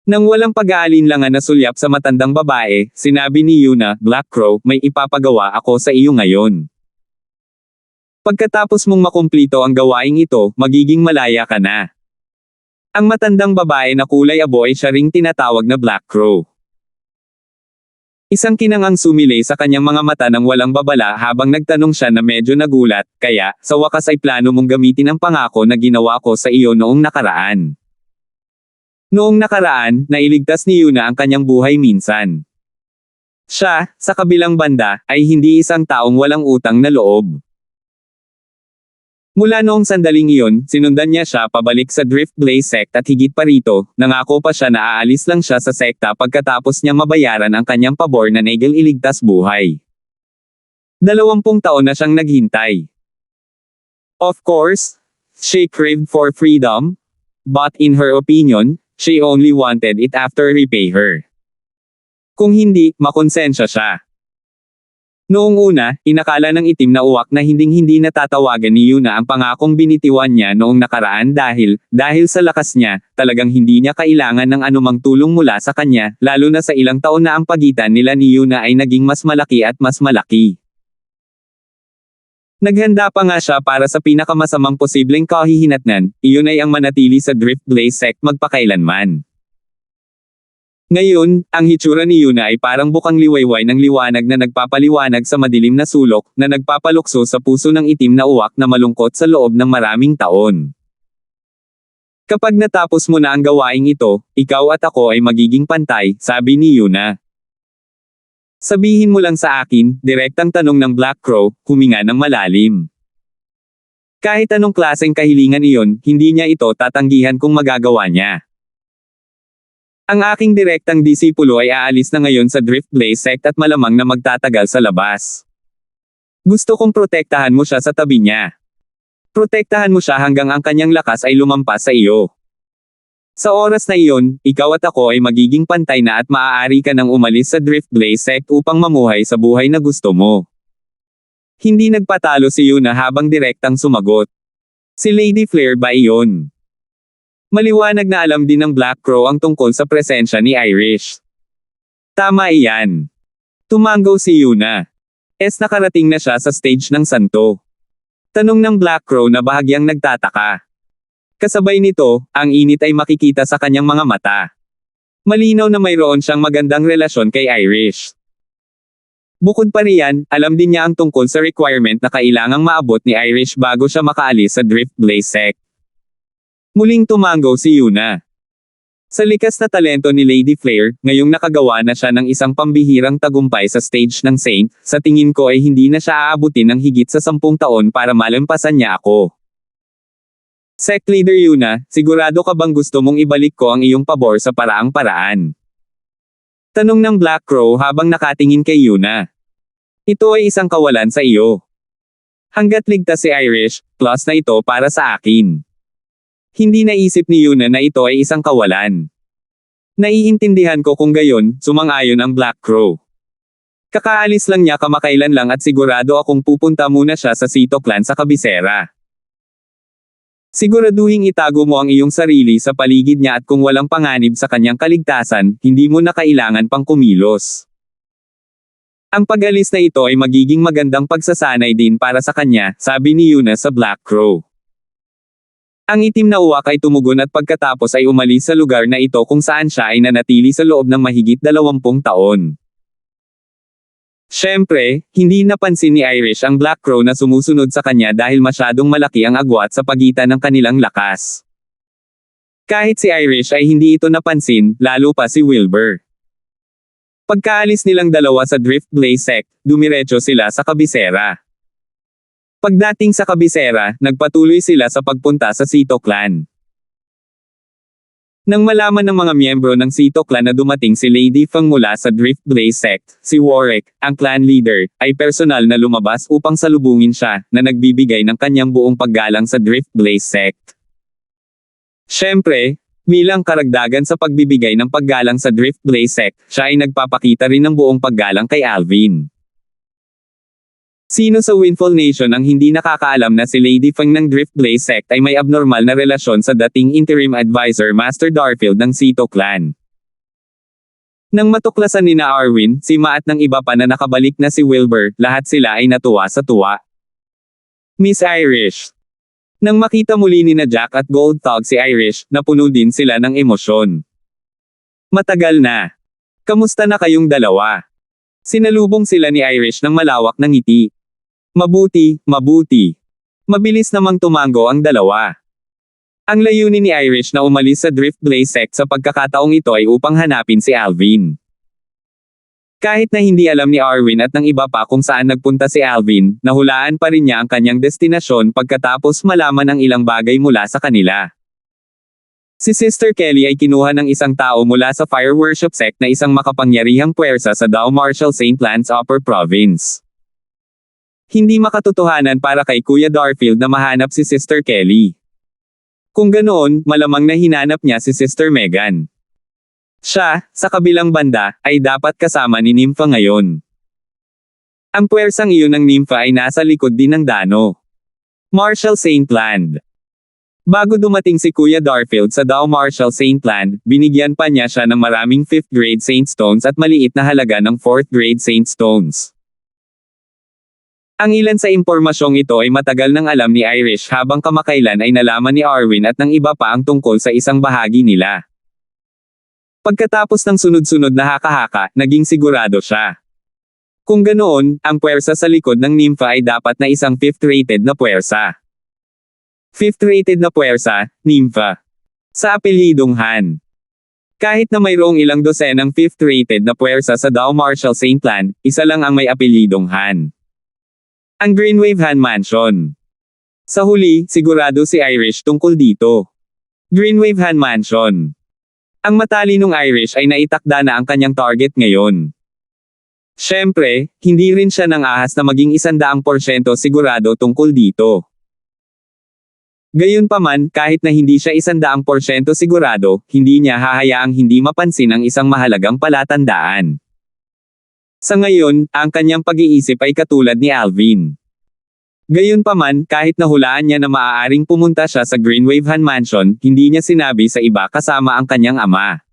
Nang walang pag-aalinlangan na sulyap sa matandang babae, sinabi ni Yuna, "Black Crow, may ipapagawa ako sa iyo ngayon. Pagkatapos mong makumplito ang gawaing ito, magiging malaya ka na." Ang matandang babae na kulay abo ay siya ring tinatawag na Black Crow. Isang kinangang sumilay sa kanyang mga mata nang walang babala habang nagtanong siya na medyo nagulat, "Kaya, sa wakas ay plano mong gamitin ang pangako na ginawa ko sa iyo noong nakaraan." Noong nakaraan, nailigtas ni Yuna ang kanyang buhay minsan. Siya, sa kabilang banda, ay hindi isang taong walang utang na loob. Mula noong sandaling iyon, sinundan niya siya pabalik sa Drift Blaze sect at higit pa rito, nangako pa siya na aalis lang siya sa sekta pagkatapos niyang mabayaran ang kanyang pabor na Nagel iligtas buhay. 20 taon na siyang naghintay. Of course, she craved for freedom, but in her opinion, she only wanted it after repay her. Kung hindi, makonsensya siya. Noong una, inakala ng itim na uwak na hinding-hindi natatawagan ni Yuna ang pangakong binitiwan niya noong nakaraan dahil sa lakas niya, talagang hindi niya kailangan ng anumang tulong mula sa kanya, lalo na sa ilang taon na ang pagitan nila ni Yuna ay naging mas malaki at mas malaki. Naghanda pa nga siya para sa pinakamasamang posibleng kahihinatnan, iyon ay ang manatili sa Drift Blaze sect magpakailanman. Ngayon, ang hitsura ni Yuna ay parang bukang liwayway ng liwanag na nagpapaliwanag sa madilim na sulok, na nagpapalukso sa puso ng itim na uwak na malungkot sa loob ng maraming taon. "Kapag natapos mo na ang gawaing ito, ikaw at ako ay magiging pantay," sabi ni Yuna. "Sabihin mo lang sa akin," direktang tanong ng Black Crow, huminga ng malalim. Kahit anong klaseng kahilingan iyon, hindi niya ito tatanggihan kung magagawa niya. "Ang aking direktang disipulo ay aalis na ngayon sa Drift Blaze sect at malamang na magtatagal sa labas. Gusto kong protektahan mo siya sa tabi niya. Protektahan mo siya hanggang ang kanyang lakas ay lumampas sa iyo. Sa oras na iyon, ikaw at ako ay magiging pantay na at maaari ka nang umalis sa Drift Blaze sect upang mamuhay sa buhay na gusto mo." Hindi nagpatalo si Yuna habang direktang sumagot. Si Lady Flare ba iyon? Maliwanag na alam din ng Black Crow ang tungkol sa presensya ni Irish. Tama iyan. Tumango si Yuna. Nakarating na siya sa stage ng santo. Tanong ng Black Crow na bahagyang nagtataka. Kasabay nito, ang init ay makikita sa kanyang mga mata. Malinaw na mayroon siyang magandang relasyon kay Irish. Bukod pa riyan, alam din niya ang tungkol sa requirement na kailangang maabot ni Irish bago siya makaalis sa Drift Blaze sect. Muling tumango si Yuna. Sa likas na talento ni Lady Flare, ngayong nakagawa na siya ng isang pambihirang tagumpay sa stage ng Saint, sa tingin ko ay hindi na siya aabutin ng higit sa 10 taon para malampasan niya ako. "Sect Leader Yuna, sigurado ka bang gusto mong ibalik ko ang iyong pabor sa paraang paraan?" Tanong ng Black Crow habang nakatingin kay Yuna. "Ito ay isang kawalan sa iyo. Hanggat ligtas si Irish, plus na ito para sa akin." Hindi naisip ni Yuna na ito ay isang kawalan. "Naiintindihan ko kung gayon," sumang-ayon ang Black Crow. "Kakaalis lang niya kamakailan lang at sigurado akong pupunta muna siya sa Sito Clan sa kabisera. Siguraduhing itago mo ang iyong sarili sa paligid niya at kung walang panganib sa kanyang kaligtasan, hindi mo na kailangan pang kumilos. Ang pag-alis na ito ay magiging magandang pagsasanay din para sa kanya," sabi ni Yuna sa Black Crow. Ang itim na uwak ay tumugon at pagkatapos ay umalis sa lugar na ito kung saan siya ay nanatili sa loob ng mahigit 20 taon. Siyempre, hindi napansin ni Irish ang Black Crow na sumusunod sa kanya dahil masyadong malaki ang agwat sa pagitan ng kanilang lakas. Kahit si Irish ay hindi ito napansin, lalo pa si Wilbur. Pagkaalis nilang dalawa sa Drift Blaze sect, dumiretso sila sa kabisera. Pagdating sa kabisera, nagpatuloy sila sa pagpunta sa Sito Clan. Nang malaman ng mga miyembro ng Sito clan na dumating si Lady Fang mula sa Drift Blaze sect, si Warwick, ang clan leader, ay personal na lumabas upang salubungin siya, na nagbibigay ng kanyang buong paggalang sa Drift Blaze sect. Siyempre, bilang karagdagan sa pagbibigay ng paggalang sa Drift Blaze sect, siya ay nagpapakita rin ng buong paggalang kay Alvin. Sino sa Windfall Nation ang hindi nakakaalam na si Lady Fang ng Drift Blaze sect ay may abnormal na relasyon sa dating interim advisor Master Darfield ng Sito clan? Nang matuklasan ni na Arwin, si Ma at ng iba pa na nakabalik na si Wilbur, lahat sila ay natuwa sa tuwa. Miss Irish. Nang makita muli ni na Jack at Gold Thug si Irish, napuno din sila ng emosyon. Matagal na. Kamusta na kayong dalawa? Sinalubong sila ni Irish ng malawak na ngiti. Mabuti, mabuti. Mabilis namang tumango ang dalawa. Ang layunin ni Irish na umalis sa Drift Blaze sect sa pagkakataong ito ay upang hanapin si Alvin. Kahit na hindi alam ni Arwin at ng iba pa kung saan nagpunta si Alvin, nahulaan pa rin niya ang kanyang destinasyon pagkatapos malaman ang ilang bagay mula sa kanila. Si Sister Kelly ay kinuha ng isang tao mula sa Fire Worship sect na isang makapangyarihang puwersa sa Dao Martial St. Lance Upper Province. Hindi makatotohanan para kay Kuya Darfield na mahanap si Sister Kelly. Kung ganoon, malamang na hinanap niya si Sister Megan. Siya, sa kabilang banda, ay dapat kasama ni Nympha ngayon. Ang puwersang iyon ng Nympha ay nasa likod din ng Dano Martial Saint Land. Bago dumating si Kuya Darfield sa Dao Martial Saint Land, binigyan pa niya siya ng maraming 5th grade Saint Stones at maliit na halaga ng 4th grade Saint Stones. Ang ilan sa impormasyong ito ay matagal nang alam ni Irish habang kamakailan ay nalaman ni Arwin at ng iba pa ang tungkol sa isang bahagi nila. Pagkatapos ng sunod-sunod na haka-haka, naging sigurado siya. Kung ganoon, ang puwersa sa likod ng Nympha ay dapat na isang 5th rated na puwersa. 5th rated na puwersa, Nympha. Sa apelyidong Han. Kahit na mayroong ilang dosenang 5th rated na puwersa sa Dao Martial Saint Land, isa lang ang may apelyidong Han. Ang Greenwave Han Mansion. Sa huli, sigurado si Irish tungkol dito. Greenwave Han Mansion. Ang matalinong Irish ay naitakda na ang kanyang target ngayon. Siyempre, hindi rin siya nang ahas na maging 100% sigurado tungkol dito. Gayunpaman, kahit na hindi siya 100% sigurado, hindi niya hahayaang hindi mapansin ang isang mahalagang palatandaan. Sa ngayon, ang kanyang pag-iisip ay katulad ni Alvin. Gayunpaman, kahit nahulaan niya na maaaring pumunta siya sa Greenwave Han Mansion, hindi niya sinabi sa iba kasama ang kanyang ama.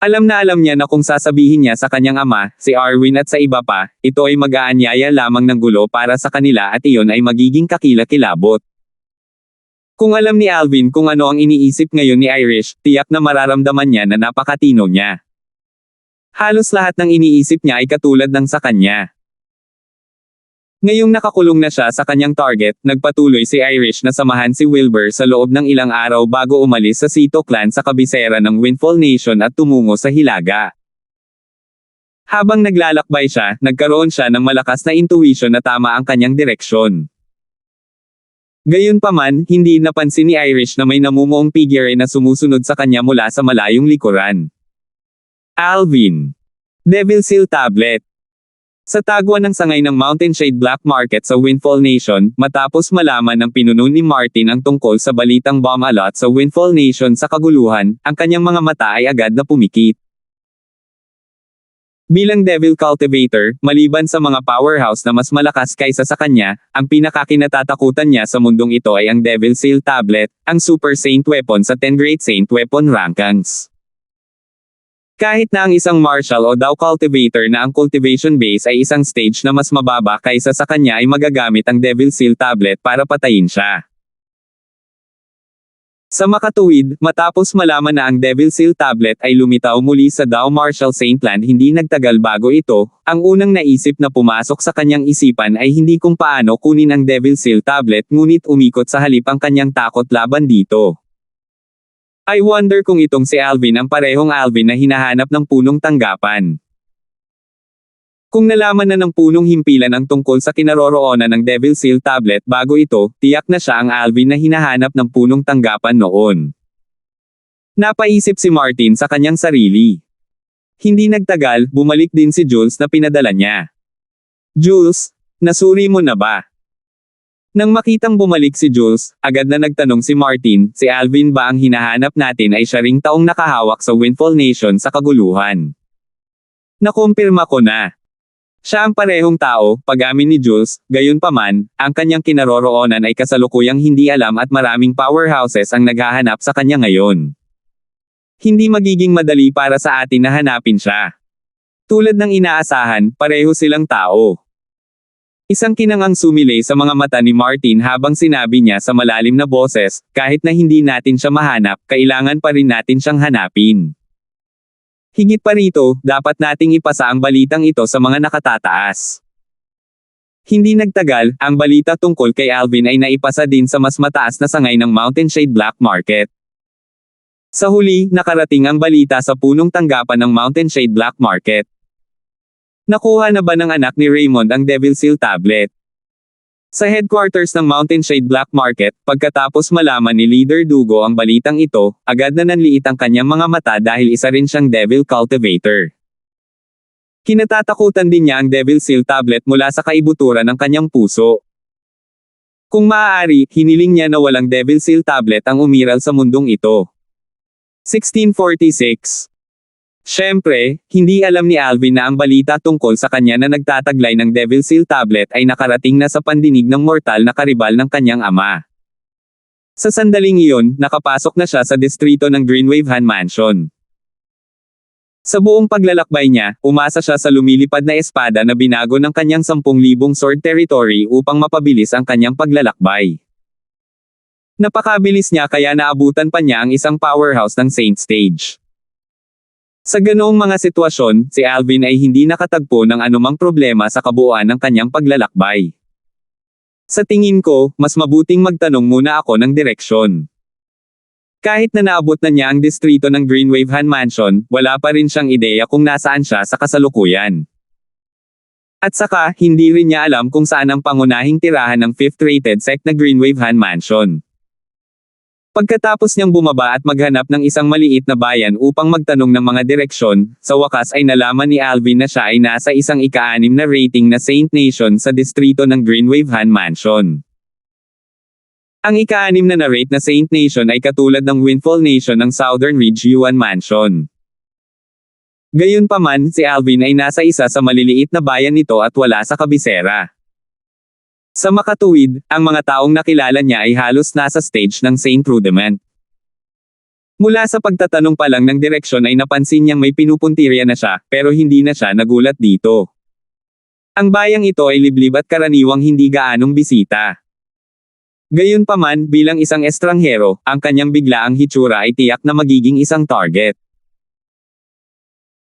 Alam niya na kung sasabihin niya sa kanyang ama, si Arwin at sa iba pa, ito ay mag-aanyaya lamang ng gulo para sa kanila at iyon ay magiging kakilakilabot. Kung alam ni Alvin kung ano ang iniisip ngayon ni Irish, tiyak na mararamdaman niya na napakatino niya. Halos lahat ng iniisip niya ay katulad ng sa kanya. Ngayong nakakulong na siya sa kanyang target, nagpatuloy si Irish na samahan si Wilbur sa loob ng ilang araw bago umalis sa Sito clan sa kabisera ng Windfall Nation at tumungo sa Hilaga. Habang naglalakbay siya, nagkaroon siya ng malakas na intuition na tama ang kanyang direksyon. Gayunpaman, hindi napansin ni Irish na may namumuong figure na sumusunod sa kanya mula sa malayong likuran. Alvin. Devil Seal Tablet. Sa tagwan ng sangay ng Mountain Shade Black Market sa Windfall Nation, matapos malaman ng pinuno ni Martin ang tungkol sa balitang bomb alert sa Windfall Nation sa kaguluhan, ang kanyang mga mata ay agad na pumikit. Bilang Devil Cultivator, maliban sa mga powerhouse na mas malakas kaysa sa kanya, ang pinakakinatatakutan niya sa mundong ito ay ang Devil Seal Tablet, ang Super Saint Weapon sa 10 Great Saint Weapon rankings. Kahit na ang isang martial o Dao cultivator na ang cultivation base ay isang stage na mas mababa kaysa sa kanya ay magagamit ang Devil Seal Tablet para patayin siya. Sa makatuwid, matapos malaman na ang Devil Seal Tablet ay lumitaw muli sa Dao Martial Saint Land hindi nagtagal bago ito, ang unang naisip na pumasok sa kanyang isipan ay hindi kung paano kunin ang Devil Seal Tablet ngunit umikot sa halip ang kanyang takot laban dito. I wonder kung itong si Alvin ang parehong Alvin na hinahanap ng punong tanggapan. Kung nalaman na ng punong himpilan ang tungkol sa kinaroroonan ng Devil Seal Tablet bago ito, tiyak na siya ang Alvin na hinahanap ng punong tanggapan noon. Napaisip si Martin sa kanyang sarili. Hindi nagtagal, bumalik din si Jules na pinadala niya. Jules, nasuri mo na ba? Nang makitang bumalik si Jules, agad na nagtanong si Martin, si Alvin ba ang hinahanap natin ay siya ring taong nakahawak sa Windfall Nation sa kaguluhan. Nakumpirma ko na. Siya ang parehong tao, pag-amin ni Jules, gayunpaman, ang kanyang kinaroroonan ay kasalukuyang hindi alam at maraming powerhouses ang naghahanap sa kanya ngayon. Hindi magiging madali para sa atin na hanapin siya. Tulad ng inaasahan, pareho silang tao. Isang kinangang sumilay sa mga mata ni Martin habang sinabi niya sa malalim na boses, kahit na hindi natin siya mahanap, kailangan pa rin natin siyang hanapin. Higit pa rito, dapat nating ipasa ang balitang ito sa mga nakatataas. Hindi nagtagal, ang balita tungkol kay Alvin ay naipasa din sa mas mataas na sangay ng Mountain Shade Black Market. Sa huli, nakarating ang balita sa punong tanggapan ng Mountain Shade Black Market. Nakuha na ba ng anak ni Raymond ang Devil Seal tablet? Sa headquarters ng Mountain Shade Black Market, pagkatapos malaman ni Leader Dugo ang balitang ito, agad na nanliit ang kanyang mga mata dahil isa rin siyang Devil Cultivator. Kinatatakutan din niya ang Devil Seal tablet mula sa kaibuturan ng kanyang puso. Kung maaari, hiniling niya na walang Devil Seal tablet ang umiral sa mundong ito. 1646. Siyempre, hindi alam ni Alvin na ang balita tungkol sa kanya na nagtataglay ng Devil Seal tablet ay nakarating na sa pandinig ng mortal na karibal ng kanyang ama. Sa sandaling iyon, nakapasok na siya sa distrito ng Greenwavehan Mansion. Sa buong paglalakbay niya, umasa siya sa lumilipad na espada na binago ng kanyang 10,000 sword territory upang mapabilis ang kanyang paglalakbay. Napakabilis niya kaya naabutan pa niya ang isang powerhouse ng Saint Stage. Sa ganoong mga sitwasyon, si Alvin ay hindi nakatagpo ng anumang problema sa kabuuan ng kanyang paglalakbay. Sa tingin ko, mas mabuting magtanong muna ako ng direksyon. Kahit na naabot na niya ang distrito ng Greenwavehan Mansion, wala pa rin siyang ideya kung nasaan siya sa kasalukuyan. At saka, hindi rin niya alam kung saan ang pangunahing tirahan ng 5th rated sect na Greenwavehan Mansion. Pagkatapos niyang bumaba at maghanap ng isang maliit na bayan upang magtanong ng mga direksyon, sa wakas ay nalaman ni Alvin na siya ay nasa isang ika-6 na rating na Saint Nation sa distrito ng Greenwavehan Mansion. Ang ika-6 na rate na Saint Nation ay katulad ng Windfall Nation ng Southern Ridge Yuan Mansion. Gayunpaman, si Alvin ay nasa isa sa maliliit na bayan nito at wala sa kabisera. Sa makatuwid, ang mga taong nakilala niya ay halos nasa stage ng Saint Rudiment. Mula sa pagtatanong pa lang ng direksyon ay napansin niyang may pinupuntirya na siya, pero hindi na siya nagulat dito. Ang bayang ito ay liblib at karaniwang hindi gaanong bisita. Gayunpaman, bilang isang estranghero, ang kanyang biglaang hitsura ay tiyak na magiging isang target.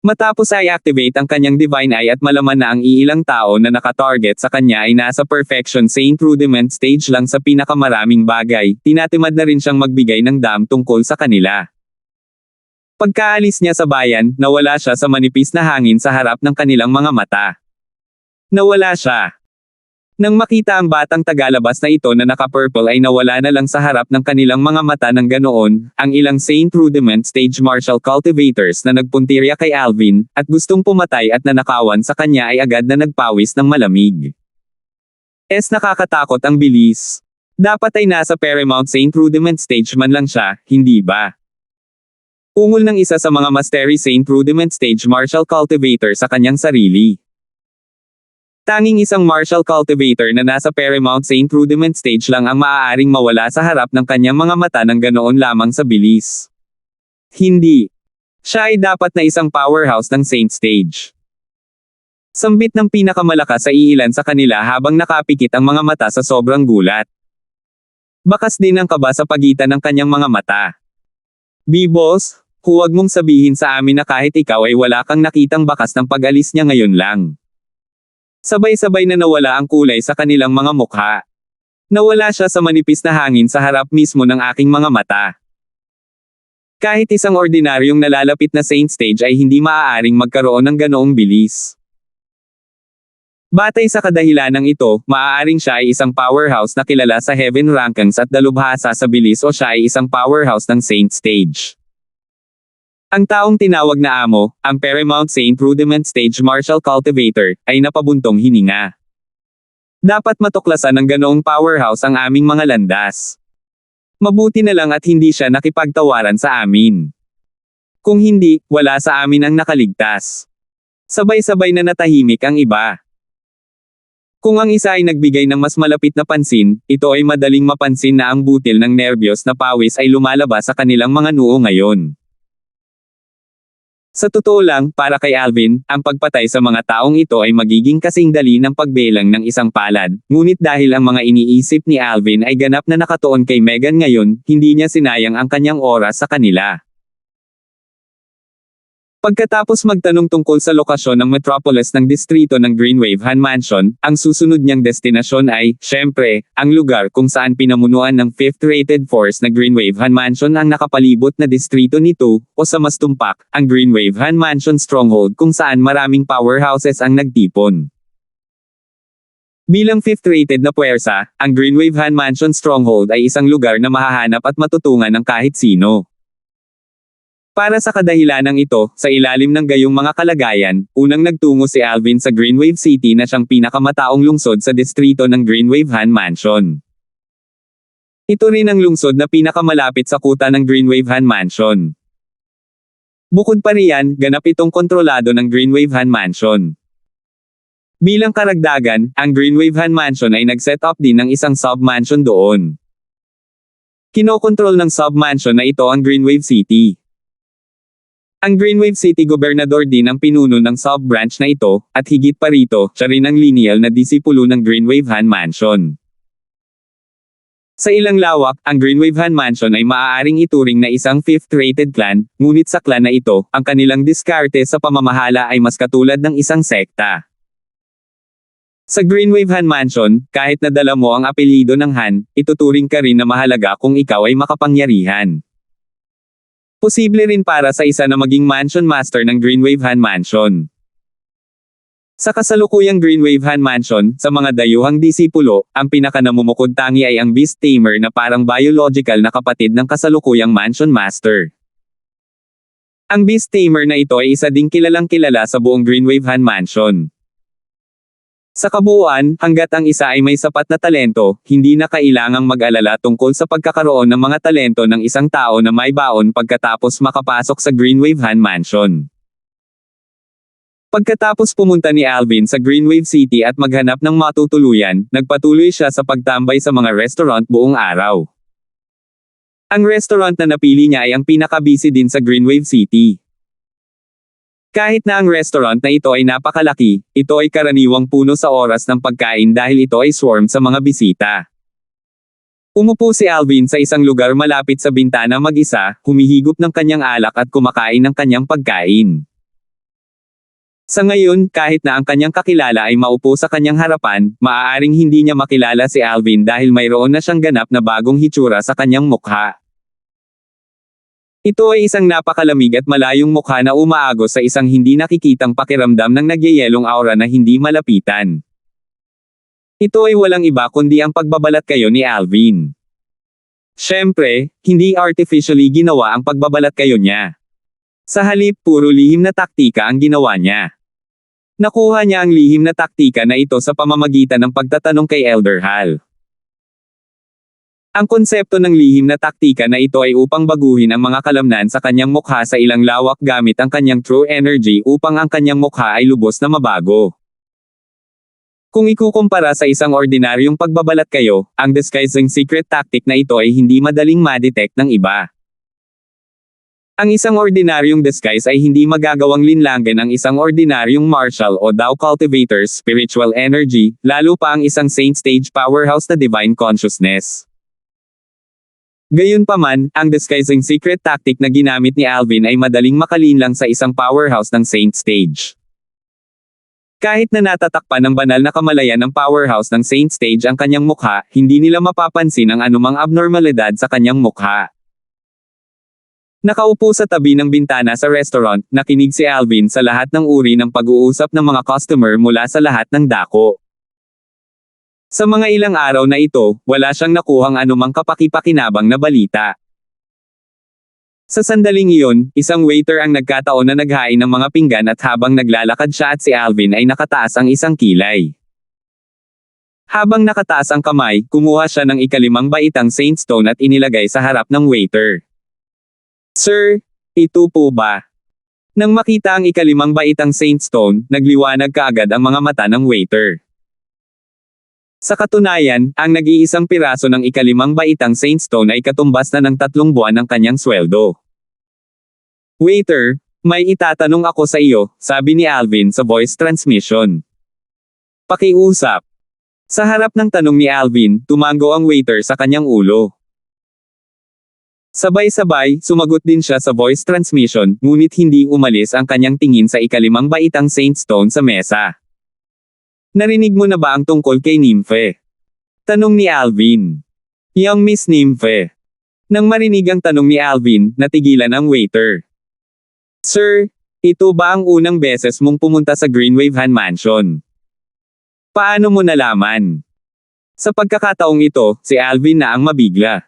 Matapos ay activate ang kanyang Divine Eye at malaman na ang iilang tao na nakatarget sa kanya ay nasa Perfection Saint Rudiment stage lang sa pinakamaraming bagay, tinatimad na rin siyang magbigay ng dam tungkol sa kanila. Pagkaalis niya sa bayan, nawala siya sa manipis na hangin sa harap ng kanilang mga mata. Nawala siya. Nang makita ang batang tagalabas na ito na naka-purple ay nawala na lang sa harap ng kanilang mga mata ng ganoon, ang ilang Saint Rudiment Stage Martial Cultivators na nagpuntirya kay Alvin, at gustong pumatay at nanakawan sa kanya ay agad na nagpawis ng malamig. Nakakatakot ang bilis. Dapat ay nasa Paramount Saint Rudiment Stage man lang siya, hindi ba? Ungol ng isa sa mga Mastery Saint Rudiment Stage Martial Cultivator sa kanyang sarili. Tanging isang martial cultivator na nasa Paramount Saint Rudiment stage lang ang maaaring mawala sa harap ng kanyang mga mata ng ganoon lamang sa bilis. Hindi. Siya ay dapat na isang powerhouse ng Saint Stage. Sambit ng pinakamalakas sa iilan sa kanila habang nakapikit ang mga mata sa sobrang gulat. Bakas din ang kaba sa pagitan ng kanyang mga mata. B-boss, huwag mong sabihin sa amin na kahit ikaw ay wala kang nakitang bakas ng pag-alis niya ngayon lang. Sabay-sabay na nawala ang kulay sa kanilang mga mukha. Nawala siya sa manipis na hangin sa harap mismo ng aking mga mata. Kahit isang ordinaryong nalalapit na Saint Stage ay hindi maaaring magkaroon ng ganoong bilis. Batay sa kadahilanang ito, maaaring siya ay isang powerhouse na kilala sa Heaven Rankings at dalubhasa sa bilis o siya ay isang powerhouse ng Saint Stage. Ang taong tinawag na amo, ang Paramount Saint Rudiment Stage Martial Cultivator, ay napabuntong hininga. Dapat matuklasan ng ganoong powerhouse ang aming mga landas. Mabuti na lang at hindi siya nakipagtawaran sa amin. Kung hindi, wala sa amin ang nakaligtas. Sabay-sabay na natahimik ang iba. Kung ang isa ay nagbigay ng mas malapit na pansin, ito ay madaling mapansin na ang butil ng nerbiyos na pawis ay lumalabas sa kanilang mga noo ngayon. Sa totoo lang, para kay Alvin, ang pagpatay sa mga taong ito ay magiging kasing dali ng pagbelang ng isang palad, ngunit dahil ang mga iniisip ni Alvin ay ganap na nakatuon kay Megan ngayon, hindi niya sinayang ang kanyang oras sa kanila. Pagkatapos magtanong tungkol sa lokasyon ng metropolis ng distrito ng Greenwave Han Mansion, ang susunod niyang destinasyon ay, syempre, ang lugar kung saan pinamunuan ng 5th Rated Force na Greenwave Han Mansion ang nakapalibot na distrito nito, o sa mas tumpak, ang Greenwave Han Mansion Stronghold kung saan maraming powerhouses ang nagtipon. Bilang 5th rated na puwersa, ang Greenwave Han Mansion Stronghold ay isang lugar na mahahanap at matutungan ng kahit sino. Para sa kadahilanang ito, sa ilalim ng gayong mga kalagayan, unang nagtungo si Alvin sa Greenwave City na siyang pinakamataong lungsod sa distrito ng Greenwave Han Mansion. Ito rin ang lungsod na pinakamalapit sa kuta ng Greenwave Han Mansion. Bukod pa riyan, ganap itong kontrolado ng Greenwave Han Mansion. Bilang karagdagan, ang Greenwave Han Mansion ay nag-set up din ng isang sub-mansion doon. Kinokontrol ng sub-mansion na ito ang Greenwave City. Ang Greenwave City Gobernador din ang pinuno ng sub-branch na ito, at higit pa rito, siya rin ang lineal na disipulo ng Greenwave Han Mansion. Sa ilang lawak, ang Greenwave Han Mansion ay maaaring ituring na isang 5th rated clan, ngunit sa clan na ito, ang kanilang diskarte sa pamamahala ay mas katulad ng isang sekta. Sa Greenwave Han Mansion, kahit nadala mo ang apelyido ng Han, ituturing ka rin na mahalaga kung ikaw ay makapangyarihan. Posible rin para sa isa na maging Mansion Master ng Greenwave Han Mansion. Sa kasalukuyang Greenwave Han Mansion, sa mga dayuhang disipulo, ang pinakanamumukod-tangi ay ang Beast Tamer na parang biological na kapatid ng kasalukuyang Mansion Master. Ang Beast Tamer na ito ay isa ding kilalang-kilala sa buong Greenwave Han Mansion. Sa kabuuan, hanggat ang isa ay may sapat na talento, hindi na kailangang mag-alala tungkol sa pagkakaroon ng mga talento ng isang tao na may baon pagkatapos makapasok sa Greenwave Han Mansion. Pagkatapos pumunta ni Alvin sa Greenwave City at maghanap ng matutuluyan, nagpatuloy siya sa pagtambay sa mga restaurant buong araw. Ang restaurant na napili niya ay ang pinaka-busy din sa Greenwave City. Kahit na ang restaurant na ito ay napakalaki, ito ay karaniwang puno sa oras ng pagkain dahil ito ay swarm sa mga bisita. Umupo si Alvin sa isang lugar malapit sa bintana mag-isa, humihigop ng kanyang alak at kumakain ng kanyang pagkain. Sa ngayon, kahit na ang kanyang kakilala ay maupo sa kanyang harapan, maaaring hindi niya makilala si Alvin dahil mayroon na siyang ganap na bagong hitsura sa kanyang mukha. Ito ay isang napakalamig at malayong mukha na umaagos sa isang hindi nakikitang pakiramdam ng nagyayelong aura na hindi malapitan. Ito ay walang iba kundi ang pagbabalat kayo ni Alvin. Siyempre, hindi artificially ginawa ang pagbabalat kayo niya. Sa halip, puro lihim na taktika ang ginawa niya. Nakuha niya ang lihim na taktika na ito sa pamamagitan ng pagtatanong kay Elder Hal. Ang konsepto ng lihim na taktika na ito ay upang baguhin ang mga kalamnan sa kanyang mukha sa ilang lawak gamit ang kanyang true energy upang ang kanyang mukha ay lubos na mabago. Kung ikukumpara sa isang ordinaryong pagbabalat kayo, ang disguising secret tactic na ito ay hindi madaling ma-detect ng iba. Ang isang ordinaryong disguise ay hindi magagawang linlangan ang isang ordinaryong martial o Dao cultivator's spiritual energy, lalo pa ang isang saint stage powerhouse na divine consciousness. Gayunpaman, ang disguising secret tactic na ginamit ni Alvin ay madaling makalinlang sa isang powerhouse ng Saint Stage. Kahit na natatakpan ng banal na kamalayan ng powerhouse ng Saint Stage ang kanyang mukha, hindi nila mapapansin ang anumang abnormalidad sa kanyang mukha. Nakaupo sa tabi ng bintana sa restaurant, nakinig si Alvin sa lahat ng uri ng pag-uusap ng mga customer mula sa lahat ng dako. Sa mga ilang araw na ito, wala siyang nakuhang anumang kapaki-pakinabang na balita. Sa sandaling iyon, isang waiter ang nagkataon na naghain ng mga pinggan at habang naglalakad siya at si Alvin ay nakataas ang isang kilay. Habang nakataas ang kamay, kumuha siya ng ikalimang baitang Saint Stone at inilagay sa harap ng waiter. "Sir, ito po ba?" Nang makita ang ikalimang baitang Saint Stone, nagliwanag kaagad ang mga mata ng waiter. Sa katunayan, ang nag-iisang piraso ng ikalimang baitang Saint Stone ay katumbas na ng 3 buwan ng kanyang sweldo. "Waiter, may itatanong ako sa iyo," sabi ni Alvin sa voice transmission. "Pakiusap." Sa harap ng tanong ni Alvin, tumango ang waiter sa kanyang ulo. Sabay-sabay, sumagot din siya sa voice transmission, ngunit hindi umalis ang kanyang tingin sa ikalimang baitang Saint Stone sa mesa. "Narinig mo na ba ang tungkol kay Nymphe?" tanong ni Alvin. "Young Miss Nymphe." Nang marinig ang tanong ni Alvin, natigilan ang waiter. "Sir, ito ba ang unang beses mong pumunta sa Greenwave Han Mansion? Paano mo nalaman?" Sa pagkakataong ito, si Alvin na ang mabigla.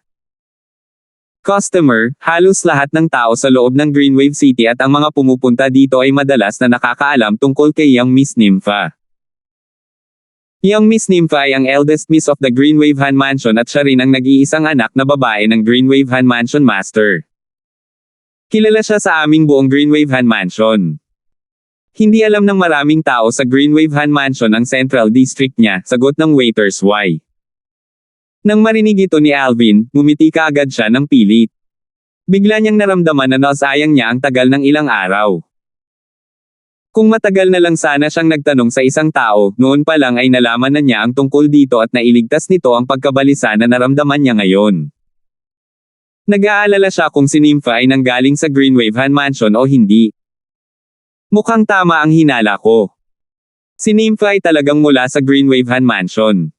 Customer, halos lahat ng tao sa loob ng Greenwave City at ang mga pumupunta dito ay madalas na nakakaalam tungkol kay Young Miss Nympha. Young Miss Nympha ay ang eldest miss of the Greenwave Han Mansion at siya rin ang nag-iisang anak na babae ng Greenwave Han Mansion Master. Kilala siya sa aming buong Greenwave Han Mansion. Hindi alam ng maraming tao sa Greenwave Han Mansion ang Central District niya, sagot ng waiter's wife. Nang marinig ito ni Alvin, ngumiti kaagad siya ng pilit. Bigla niyang naramdaman na nasayang niya ang tagal ng ilang araw. Kung matagal na lang sana siyang nagtanong sa isang tao, noon pa lang ay nalaman na niya ang tungkol dito at nailigtas nito ang pagkabalisa na naramdaman niya ngayon. Nag-aalala siya kung si Nympha ay nanggaling sa Greenwave Han Mansion o hindi. Mukhang tama ang hinala ko. Si Nympha ay talagang mula sa Greenwave Han Mansion.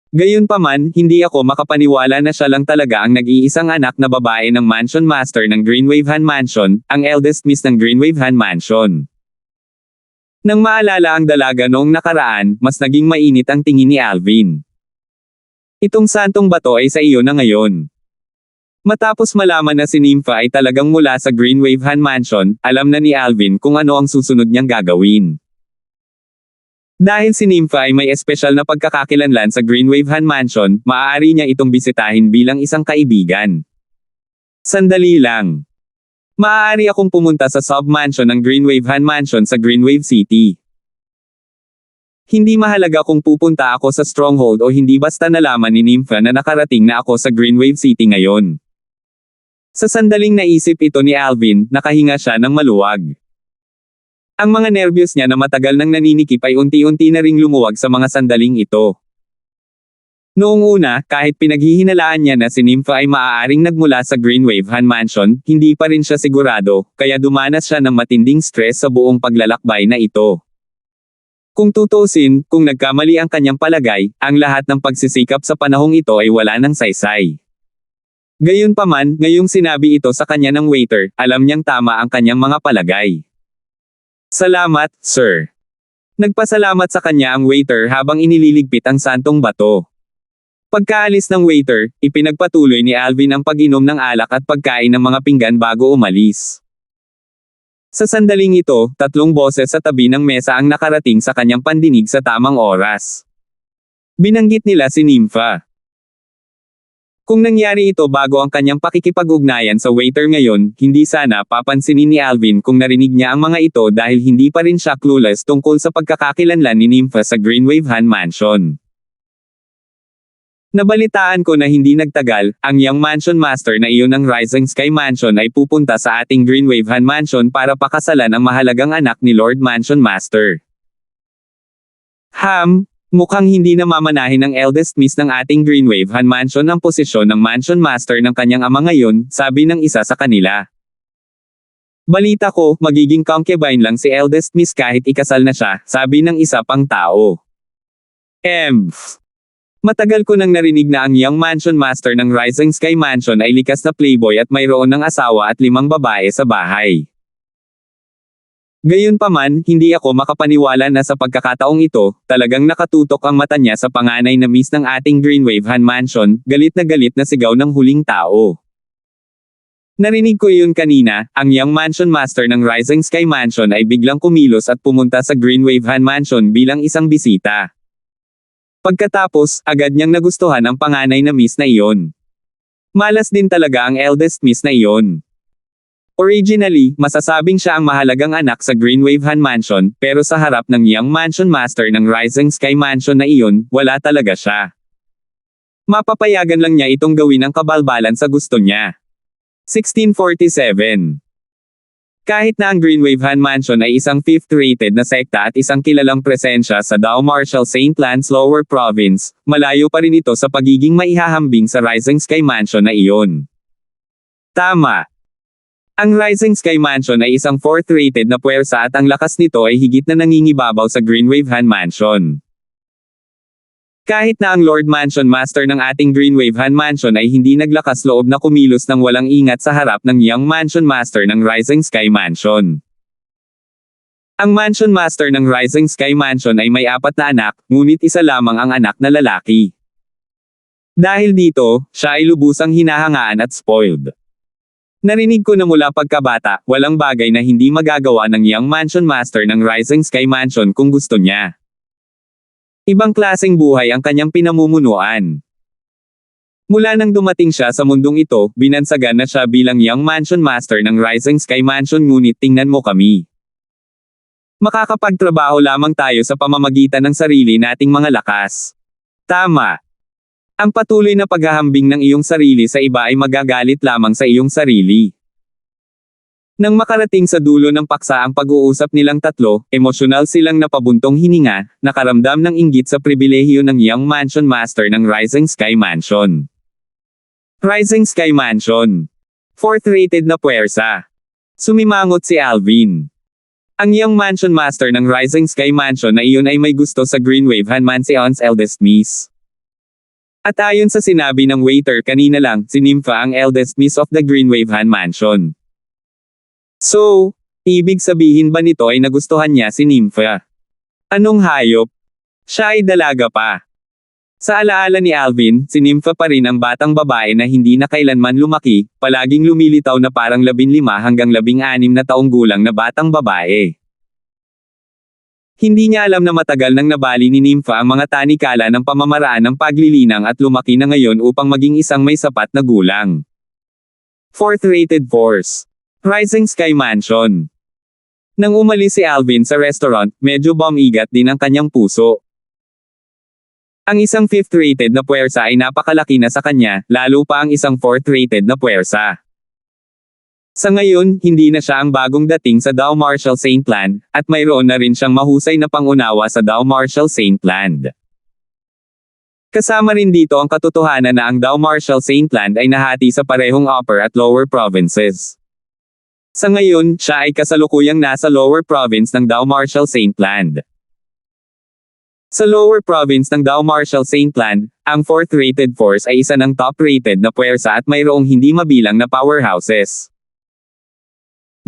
Gayunpaman, hindi ako makapaniwala na siya lang talaga ang nag-iisang anak na babae ng Mansion Master ng Greenwave Han Mansion, ang eldest miss ng Greenwave Han Mansion. Nang maalala ang dalaga noong nakaraan, mas naging mainit ang tingin ni Alvin. Itong santong bato ay sa iyo na ngayon. Matapos malaman na si Nympha ay talagang mula sa Greenwave Han Mansion, alam na ni Alvin kung ano ang susunod niyang gagawin. Dahil si Nympha ay may espesyal na pagkakakilanlan sa Greenwave Han Mansion, maaari niya itong bisitahin bilang isang kaibigan. Sandali lang. Maaari akong pumunta sa sub-mansion ng Greenwave Han Mansion sa Greenwave City. Hindi mahalaga kung pupunta ako sa Stronghold o hindi basta nalaman ni Nympha na nakarating na ako sa Greenwave City ngayon. Sa sandaling naisip ito ni Alvin, nakahinga siya ng maluwag. Ang mga nerbiyos niya na matagal nang naninikip ay unti-unti na ring lumuwag sa mga sandaling ito. Noong una, kahit pinaghihinalaan niya na si Nympha ay maaaring nagmula sa Greenwave Han Mansion, hindi pa rin siya sigurado, kaya dumanas siya ng matinding stress sa buong paglalakbay na ito. Kung tutusin, kung nagkamali ang kanyang palagay, ang lahat ng pagsisikap sa panahong ito ay wala ng saysay. Gayunpaman, ngayong sinabi ito sa kanya ng waiter, alam niyang tama ang kanyang mga palagay. "Salamat, sir." Nagpasalamat sa kanya ang waiter habang inililigpit ang santong bato. Pagkaalis ng waiter, ipinagpatuloy ni Alvin ang pag-inom ng alak at pagkain ng mga pinggan bago umalis. Sa sandaling ito, 3 boses sa tabi ng mesa ang nakarating sa kanyang pandinig sa tamang oras. Binanggit nila si Nympha. Kung nangyari ito bago ang kanyang pakikipag-ugnayan sa waiter ngayon, hindi sana papansinin ni Alvin kung narinig niya ang mga ito dahil hindi pa rin siya clueless tungkol sa pagkakakilanlan ni Nympha sa Greenwave Han Mansion. Nabalitaan ko na hindi nagtagal, ang Young Mansion Master na iyon ng Rising Sky Mansion ay pupunta sa ating Greenwave Han Mansion para pakasalan ang mahalagang anak ni Lord Mansion Master. Mukhang hindi na mamanahin ng eldest miss ng ating Greenwave Han Mansion ang posisyon ng Mansion Master ng kanyang ama ngayon, sabi ng isa sa kanila. Balita ko, magiging concubine lang si eldest miss kahit ikasal na siya, sabi ng isa pang tao. Matagal ko nang narinig na ang Young Mansion Master ng Rising Sky Mansion ay likas na playboy at mayroon ng asawa at 5 babae sa bahay. Gayunpaman, hindi ako makapaniwala na sa pagkakataong ito, talagang nakatutok ang mata niya sa panganay na miss ng ating Greenwave Han Mansion, galit na sigaw ng huling tao. Narinig ko yun kanina, ang Young Mansion Master ng Rising Sky Mansion ay biglang kumilos at pumunta sa Greenwave Han Mansion bilang isang bisita. Pagkatapos, agad niyang nagustuhan ang panganay na miss na iyon. Malas din talaga ang eldest miss na iyon. Originally, masasabing siya ang mahalagang anak sa Greenwave Han Mansion, pero sa harap ng Young Mansion Master ng Rising Sky Mansion na iyon, wala talaga siya. Mapapayagan lang niya itong gawin ang kabalbalan sa gusto niya. 1647. Kahit na ang Greenwave Han Mansion ay isang 5th rated na sekta at isang kilalang presensya sa Dao Marshall St. Lance Lower Province, malayo pa rin ito sa pagiging maihahambing sa Rising Sky Mansion na iyon. Tama. Ang Rising Sky Mansion ay isang 4th rated na puwersa at ang lakas nito ay higit na nangingibabaw sa Greenwave Han Mansion. Kahit na ang Lord Mansion Master ng ating Greenwave Han Mansion ay hindi naglakas loob na kumilos ng walang ingat sa harap ng Young Mansion Master ng Rising Sky Mansion. Ang Mansion Master ng Rising Sky Mansion ay may 4 na anak, ngunit isa lamang ang anak na lalaki. Dahil dito, siya ay lubusang hinahangaan at spoiled. Narinig ko na mula pagkabata, walang bagay na hindi magagawa ng Young Mansion Master ng Rising Sky Mansion kung gusto niya. Ibang klaseng buhay ang kanyang pinamumunuan. Mula nang dumating siya sa mundong ito, binansagan na siya bilang Young Mansion Master ng Rising Sky Mansion ngunit tingnan mo kami. Makakapagtrabaho lamang tayo sa pamamagitan ng sarili nating mga lakas. Tama. Ang patuloy na paghahambing ng iyong sarili sa iba ay magagalit lamang sa iyong sarili. Nang makarating sa dulo ng paksa ang pag-uusap nilang tatlo, emosyonal silang napabuntong hininga, nakaramdam ng inggit sa pribilehiyo ng Young Mansion Master ng Rising Sky Mansion. Rising Sky Mansion. 4th rated na puwersa. Sumimangot si Alvin. Ang Young Mansion Master ng Rising Sky Mansion na iyon ay may gusto sa Greenwave Han Mansion's eldest miss. At ayon sa sinabi ng waiter kanina lang, si Nympha ang eldest miss of the Greenwave Han Mansion. So, ibig sabihin ba nito ay nagustuhan niya si Nympha? Anong hayop? Siya ay dalaga pa. Sa alaala ni Alvin, si Nympha pa rin ang batang babae na hindi na kailanman lumaki, palaging lumilitaw na parang 15 hanggang 16 na taong gulang na batang babae. Hindi niya alam na matagal nang nabali ni Nympha ang mga tanikala ng pamamaraan ng paglilinang at lumaki na ngayon upang maging isang may sapat na gulang. 4th rated force. Rising Sky Mansion. Nang umalis si Alvin sa restaurant, medyo bumigat din ang kanyang puso. Ang isang 5th rated na puwersa ay napakalaki na sa kanya, lalo pa ang isang 4th rated na puwersa. Sa ngayon, hindi na siya ang bagong dating sa Dao Marshall St. Land, at mayroon na rin siyang mahusay na pangunawa sa Dao Marshall St. Land. Kasama rin dito ang katotohanan na ang Dao Marshall St. Land ay nahati sa parehong upper at lower provinces. Sa ngayon, siya ay kasalukuyang nasa lower province ng Dao Marshall St. Land. Sa lower province ng Dao Marshall St. Land, ang 4th rated force ay isa ng top rated na puwersa at mayroong hindi mabilang na powerhouses.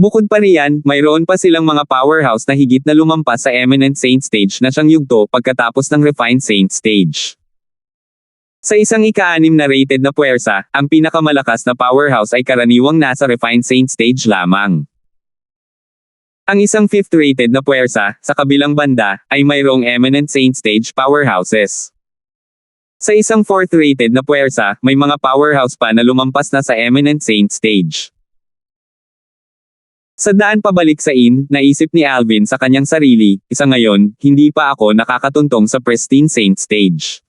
Bukod pa riyan, mayroon pa silang mga powerhouse na higit na lumampas sa Eminent Saint Stage na siyang yugto pagkatapos ng Refined Saint Stage. Sa isang ika-6 na rated na puwersa, ang pinakamalakas na powerhouse ay karaniwang nasa Refined Saint Stage lamang. Ang isang 5th rated na puwersa, sa kabilang banda, ay mayroong Eminent Saint Stage powerhouses. Sa isang 4th rated na puwersa, may mga powerhouse pa na lumampas na sa Eminent Saint Stage. Sa daan pabalik sa inn, naisip ni Alvin sa kanyang sarili, isa ngayon, hindi pa ako nakakatuntong sa Pristine Saint Stage.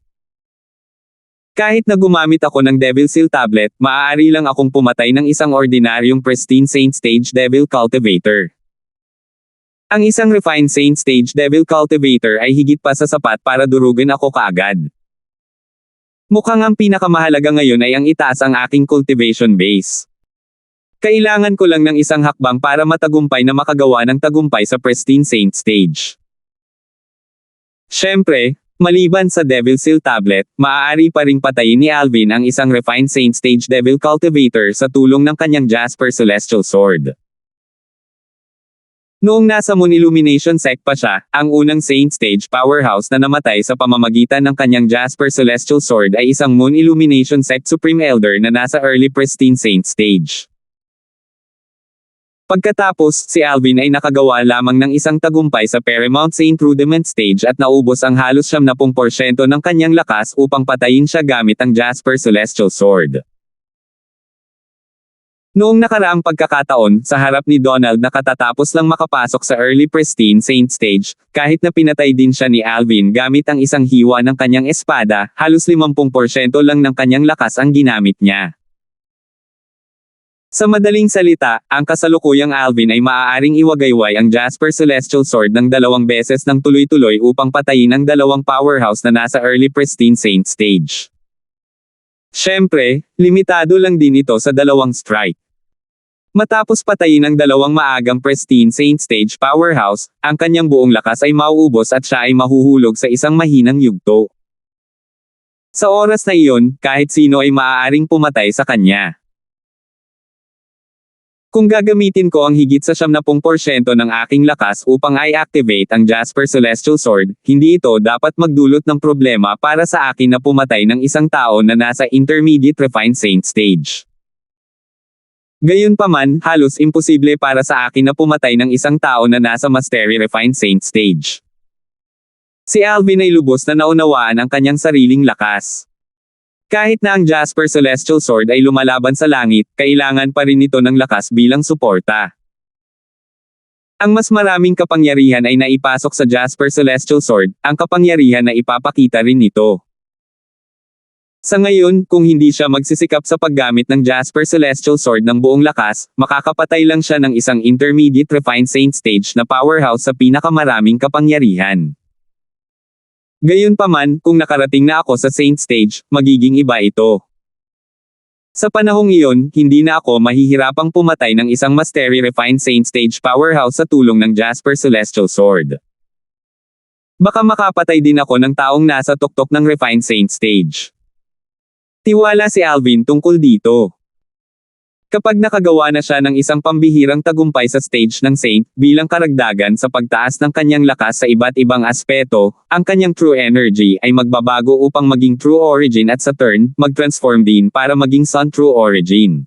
Kahit na gumamit ako ng Devil Seal Tablet, maaari lang akong pumatay ng isang ordinaryong Pristine Saint Stage Devil Cultivator. Ang isang Refined Saint Stage Devil Cultivator ay higit pa sa sapat para durugin ako kaagad. Mukhang ang pinakamahalaga ngayon ay ang itaas ang aking cultivation base. Kailangan ko lang ng isang hakbang para matagumpay na makagawa ng tagumpay sa Pristine Saint Stage. Siyempre, maliban sa Devil Seal Tablet, maaari pa ring patayin ni Alvin ang isang Refined Saint Stage Devil Cultivator sa tulong ng kanyang Jasper Celestial Sword. Noong nasa Moon Illumination Sect pa siya, ang unang Saint Stage powerhouse na namatay sa pamamagitan ng kanyang Jasper Celestial Sword ay isang Moon Illumination Sect Supreme Elder na nasa Early Pristine Saint Stage. Pagkatapos, si Alvin ay nakagawa lamang ng isang tagumpay sa Paramount Saint Rudiment stage at naubos ang halos 70% ng kanyang lakas upang patayin siya gamit ang Jasper Celestial Sword. Noong nakaraang pagkakataon, sa harap ni Donald na katatapos lang makapasok sa Early Pristine Saint stage, kahit na pinatay din siya ni Alvin gamit ang isang hiwa ng kanyang espada, halos 50% lang ng kanyang lakas ang ginamit niya. Sa madaling salita, ang kasalukuyang Alvin ay maaaring iwagayway ang Jasper Celestial Sword ng 2 beses ng tuloy-tuloy upang patayin ang 2 powerhouse na nasa Early Pristine Saint stage. Siyempre, limitado lang din ito sa 2 strike. Matapos patayin ang 2 maagang Pristine Saint stage powerhouse, ang kanyang buong lakas ay mauubos at siya ay mahuhulog sa isang mahinang yugto. Sa oras na iyon, kahit sino ay maaaring pumatay sa kanya. Kung gagamitin ko ang higit sa 70% ng aking lakas upang i-activate ang Jasper Celestial Sword, hindi ito dapat magdulot ng problema para sa akin na pumatay ng isang tao na nasa Intermediate Refined Saint stage. Gayunpaman, halos imposible para sa akin na pumatay ng isang tao na nasa Mastery Refined Saint stage. Si Alvin ay lubos na naunawaan ang kanyang sariling lakas. Kahit na ang Jasper Celestial Sword ay lumalaban sa langit, kailangan pa rin nito ng lakas bilang suporta. Ang mas maraming kapangyarihan ay naipasok sa Jasper Celestial Sword, ang kapangyarihan na ipapakita rin nito. Sa ngayon, kung hindi siya magsisikap sa paggamit ng Jasper Celestial Sword ng buong lakas, makakapatay lang siya ng isang Intermediate Refined Saint stage na powerhouse sa pinakamaraming kapangyarihan. Gayunpaman, kung nakarating na ako sa Saint stage, magiging iba ito. Sa panahong iyon, hindi na ako mahihirapang pumatay ng isang Mastery Refined Saint stage powerhouse sa tulong ng Jasper Celestial Sword. Baka makapatay din ako ng taong nasa tuktok ng Refined Saint stage. Tiwala si Alvin tungkol dito. Kapag nakagawa na siya ng isang pambihirang tagumpay sa stage ng Saint, bilang karagdagan sa pagtaas ng kanyang lakas sa iba't ibang aspeto, ang kanyang True Energy ay magbabago upang maging True Origin at sa turn, mag-transform din para maging Sun True Origin.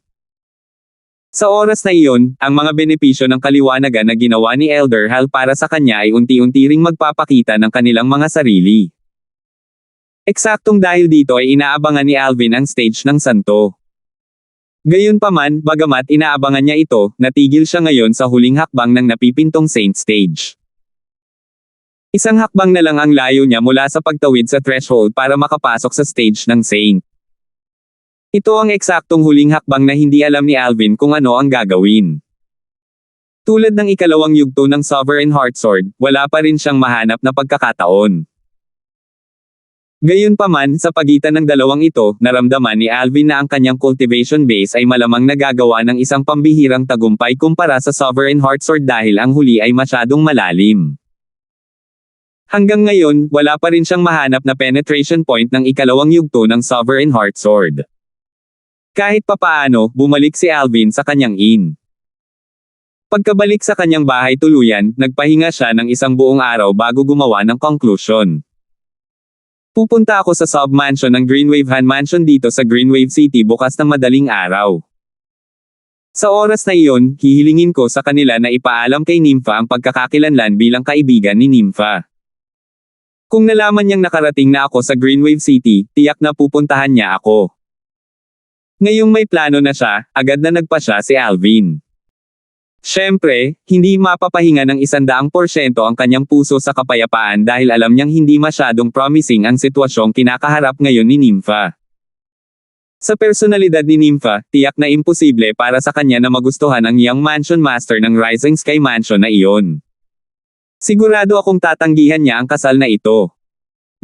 Sa oras na iyon, ang mga benepisyo ng kaliwanagan na ginawa ni Elder Hal para sa kanya ay unti-unti ring magpapakita ng kanilang mga sarili. Eksaktong dahil dito ay inaabangan ni Alvin ang stage ng Santo. Gayunpaman, bagamat inaabangan niya ito, natigil siya ngayon sa huling hakbang ng napipintong Saint stage. Isang hakbang na lang ang layo niya mula sa pagtawid sa threshold para makapasok sa stage ng Saint. Ito ang eksaktong huling hakbang na hindi alam ni Alvin kung ano ang gagawin. Tulad ng ikalawang yugto ng Sovereign Heartsword, wala pa rin siyang mahanap na pagkakataon. Gayunpaman, sa pagitan ng dalawang ito, naramdaman ni Alvin na ang kanyang cultivation base ay malamang nagagawa ng isang pambihirang tagumpay kumpara sa Sovereign Heartsword dahil ang huli ay masyadong malalim. Hanggang ngayon, wala pa rin siyang mahanap na penetration point ng ikalawang yugto ng Sovereign Heartsword. Kahit papaano, bumalik si Alvin sa kanyang inn. Pagkabalik sa kanyang bahay tuluyan, nagpahinga siya ng isang buong araw bago gumawa ng conclusion. Pupunta ako sa sub-mansion ng Greenwave Han Mansion dito sa Greenwave City bukas ng madaling araw. Sa oras na iyon, hihilingin ko sa kanila na ipaalam kay Nympha ang pagkakakilanlan bilang kaibigan ni Nympha. Kung nalaman niyang nakarating na ako sa Greenwave City, tiyak na pupuntahan niya ako. Ngayong may plano na siya, agad na nagpasya si Alvin. Siyempre, hindi mapapahinga ng 100% ang kanyang puso sa kapayapaan dahil alam niyang hindi masyadong promising ang sitwasyong kinakaharap ngayon ni Nympha. Sa personalidad ni Nympha, tiyak na imposible para sa kanya na magustuhan ang young mansion master ng Rising Sky Mansion na iyon. Sigurado akong tatanggihan niya ang kasal na ito.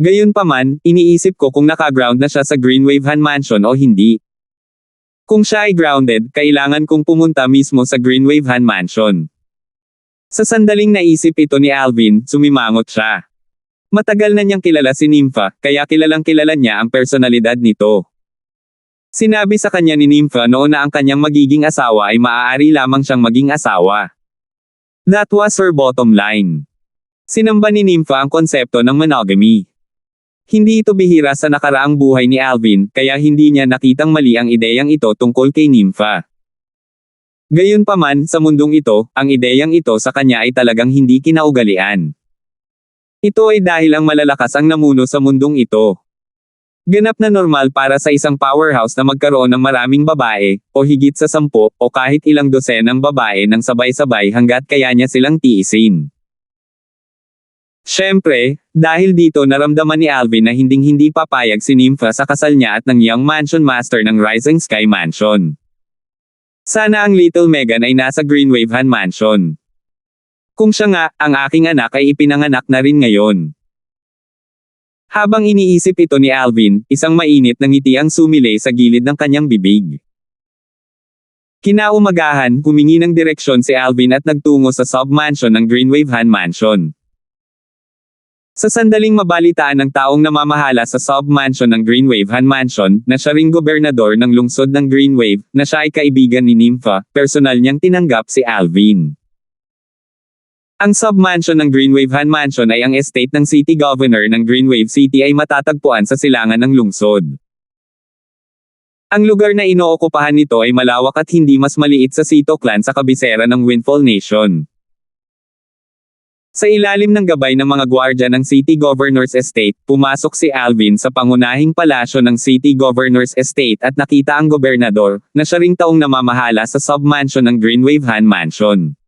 Gayunpaman, iniisip ko kung nakaground na siya sa Greenwave Han Mansion o hindi. Kung siya ay grounded, kailangan kong pumunta mismo sa Greenwave Han Mansion. Sa sandaling naisip ito ni Alvin, sumimangot siya. Matagal na niyang kilala si Nympha, kaya kilalang kilala niya ang personalidad nito. Sinabi sa kanya ni Nympha noon na ang kanyang magiging asawa ay maaari lamang siyang maging asawa. That was her bottom line. Sinamba ni Nympha ang konsepto ng monogamy. Hindi ito bihira sa nakaraang buhay ni Alvin, kaya hindi niya nakitang mali ang ideyang ito tungkol kay Nympha. Gayunpaman, sa mundong ito, ang ideyang ito sa kanya ay talagang hindi kinaugalian. Ito ay dahil ang malalakas ang namuno sa mundong ito. Ganap na normal para sa isang powerhouse na magkaroon ng maraming babae, o higit sa 10, o kahit ilang dosenang babae ng sabay-sabay hanggat kaya niya silang tiisin. Siyempre, dahil dito naramdaman ni Alvin na hinding-hindi papayag si Nympha sa kasal niya at ng Young Mansion Master ng Rising Sky Mansion. Sana ang Little Megan ay nasa Greenwaven Mansion. Kung siya nga, ang aking anak ay ipinanganak na rin ngayon. Habang iniisip ito ni Alvin, isang mainit na ngiti ang sumilay sa gilid ng kanyang bibig. Kinaumagahan, humingi ng direksyon si Alvin at nagtungo sa sub-mansion ng Greenwaven Mansion. Sa sandaling mabalitaan ng taong namamahala sa sub-mansion ng Greenwaven Mansion, na siya ring gobernador ng lungsod ng Greenwave, na siya ay kaibigan ni Nympha, personal niyang tinanggap si Alvin. Ang sub-mansion ng Greenwaven Mansion ay ang estate ng City Governor ng Greenwave City ay matatagpuan sa silangan ng lungsod. Ang lugar na inookupahan nito ay malawak at hindi mas maliit sa Sito Clan sa kabisera ng Windfall Nation. Sa ilalim ng gabay ng mga gwardya ng City Governor's Estate, pumasok si Alvin sa pangunahing palasyo ng City Governor's Estate at nakita ang gobernador, na siya ring taong namamahala sa sub-mansion ng Greenwaven Mansion.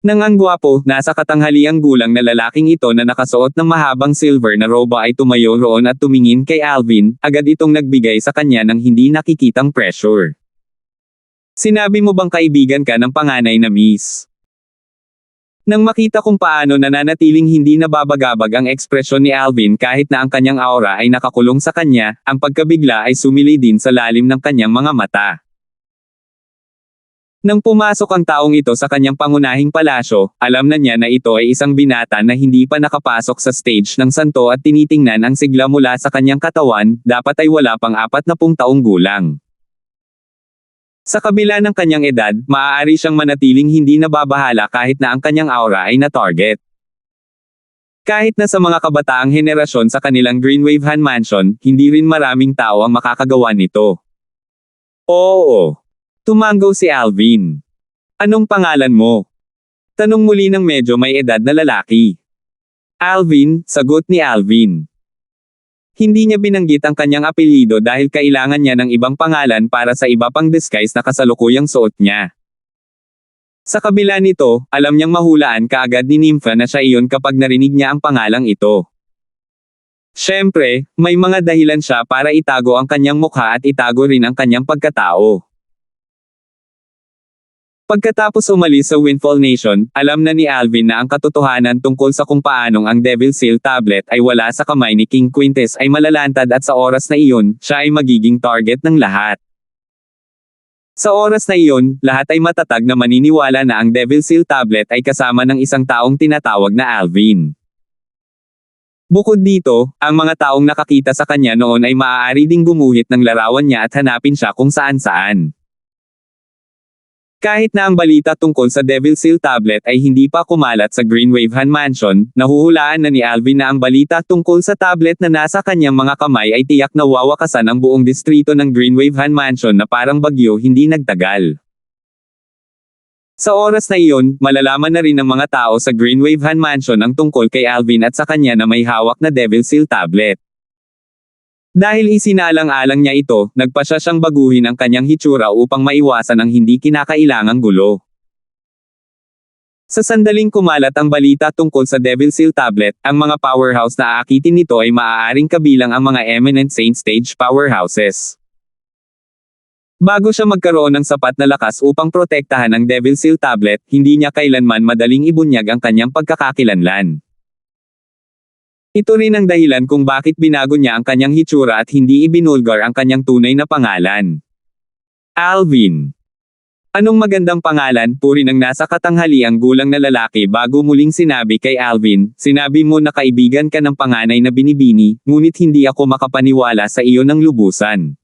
Nang ang gwapo, nasa katanghaliang gulang na lalaking ito na nakasuot ng mahabang silver na roba ay tumayo roon at tumingin kay Alvin, agad itong nagbigay sa kanya ng hindi nakikitang pressure. Sinabi mo bang kaibigan ka ng panganay na Miss? Nang makita kung paano nananatiling hindi nababagabag ang ekspresyon ni Alvin kahit na ang kanyang aura ay nakakulong sa kanya, ang pagkabigla ay sumilay din sa lalim ng kanyang mga mata. Nang pumasok ang taong ito sa kanyang pangunahing palasyo, alam na niya na ito ay isang binata na hindi pa nakapasok sa stage ng santo at tinitingnan ang sigla mula sa kanyang katawan, dapat ay wala pang 40 taong gulang. Sa kabila ng kanyang edad, maaari siyang manatiling hindi nababahala kahit na ang kanyang aura ay na-target. Kahit na sa mga kabataang henerasyon sa kanilang Greenwaven Mansion, hindi rin maraming tao ang makakagawa nito. Oo. Tumango si Alvin. Anong pangalan mo? Tanong muli ng medyo may edad na lalaki. Alvin, sagot ni Alvin. Hindi niya binanggit ang kanyang apelyido dahil kailangan niya ng ibang pangalan para sa iba pang disguise na kasalukuyang suot niya. Sa kabila nito, alam niyang mahulaan kaagad ni Nympha na siya iyon kapag narinig niya ang pangalang ito. Siyempre, may mga dahilan siya para itago ang kanyang mukha at itago rin ang kanyang pagkatao. Pagkatapos umalis sa Windfall Nation, alam na ni Alvin na ang katotohanan tungkol sa kung paanong ang Devil Seal Tablet ay wala sa kamay ni King Quintus ay malalantad at sa oras na iyon, siya ay magiging target ng lahat. Sa oras na iyon, lahat ay matatag na maniniwala na ang Devil Seal Tablet ay kasama ng isang taong tinatawag na Alvin. Bukod dito, ang mga taong nakakita sa kanya noon ay maaari ding gumuhit ng larawan niya at hanapin siya kung saan-saan. Kahit na ang balita tungkol sa Devil Seal Tablet ay hindi pa kumalat sa Greenwaven Mansion, nahuhulaan na ni Alvin na ang balita tungkol sa tablet na nasa kanyang mga kamay ay tiyak na wawakasan ang buong distrito ng Greenwaven Mansion na parang bagyo hindi nagtagal. Sa oras na iyon, malalaman na rin ng mga tao sa Greenwaven Mansion ang tungkol kay Alvin at sa kanya na may hawak na Devil Seal Tablet. Dahil isinalang-alang niya ito, nagpasya siyang baguhin ang kanyang hitsura upang maiwasan ang hindi kinakailangang gulo. Sa sandaling kumalat ang balita tungkol sa Devil Seal Tablet, ang mga powerhouse na aakitin nito ay maaaring kabilang ang mga eminent saint stage powerhouses. Bago siya magkaroon ng sapat na lakas upang protektahan ang Devil Seal Tablet, hindi niya kailanman madaling ibunyag ang kanyang pagkakakilanlan. Ito rin ang dahilan kung bakit binago niya ang kanyang hitsura at hindi ibinulgar ang kanyang tunay na pangalan. Alvin. Anong magandang pangalan, puri ng nasa katanghaliang gulang na lalaki bago muling sinabi kay Alvin, sinabi mo na kaibigan ka ng panganay na binibini, ngunit hindi ako makapaniwala sa iyo ng lubusan.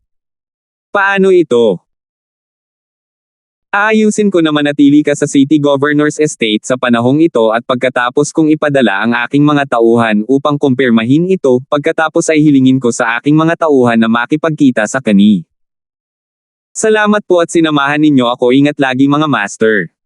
Paano ito? Aayusin ko na manatili ka sa City Governor's Estate sa panahong ito at pagkatapos kong ipadala ang aking mga tauhan upang kumpirmahin ito, pagkatapos ay hilingin ko sa aking mga tauhan na makipagkita sa kani. Salamat po at sinamahan ninyo ako, ingat lagi mga master.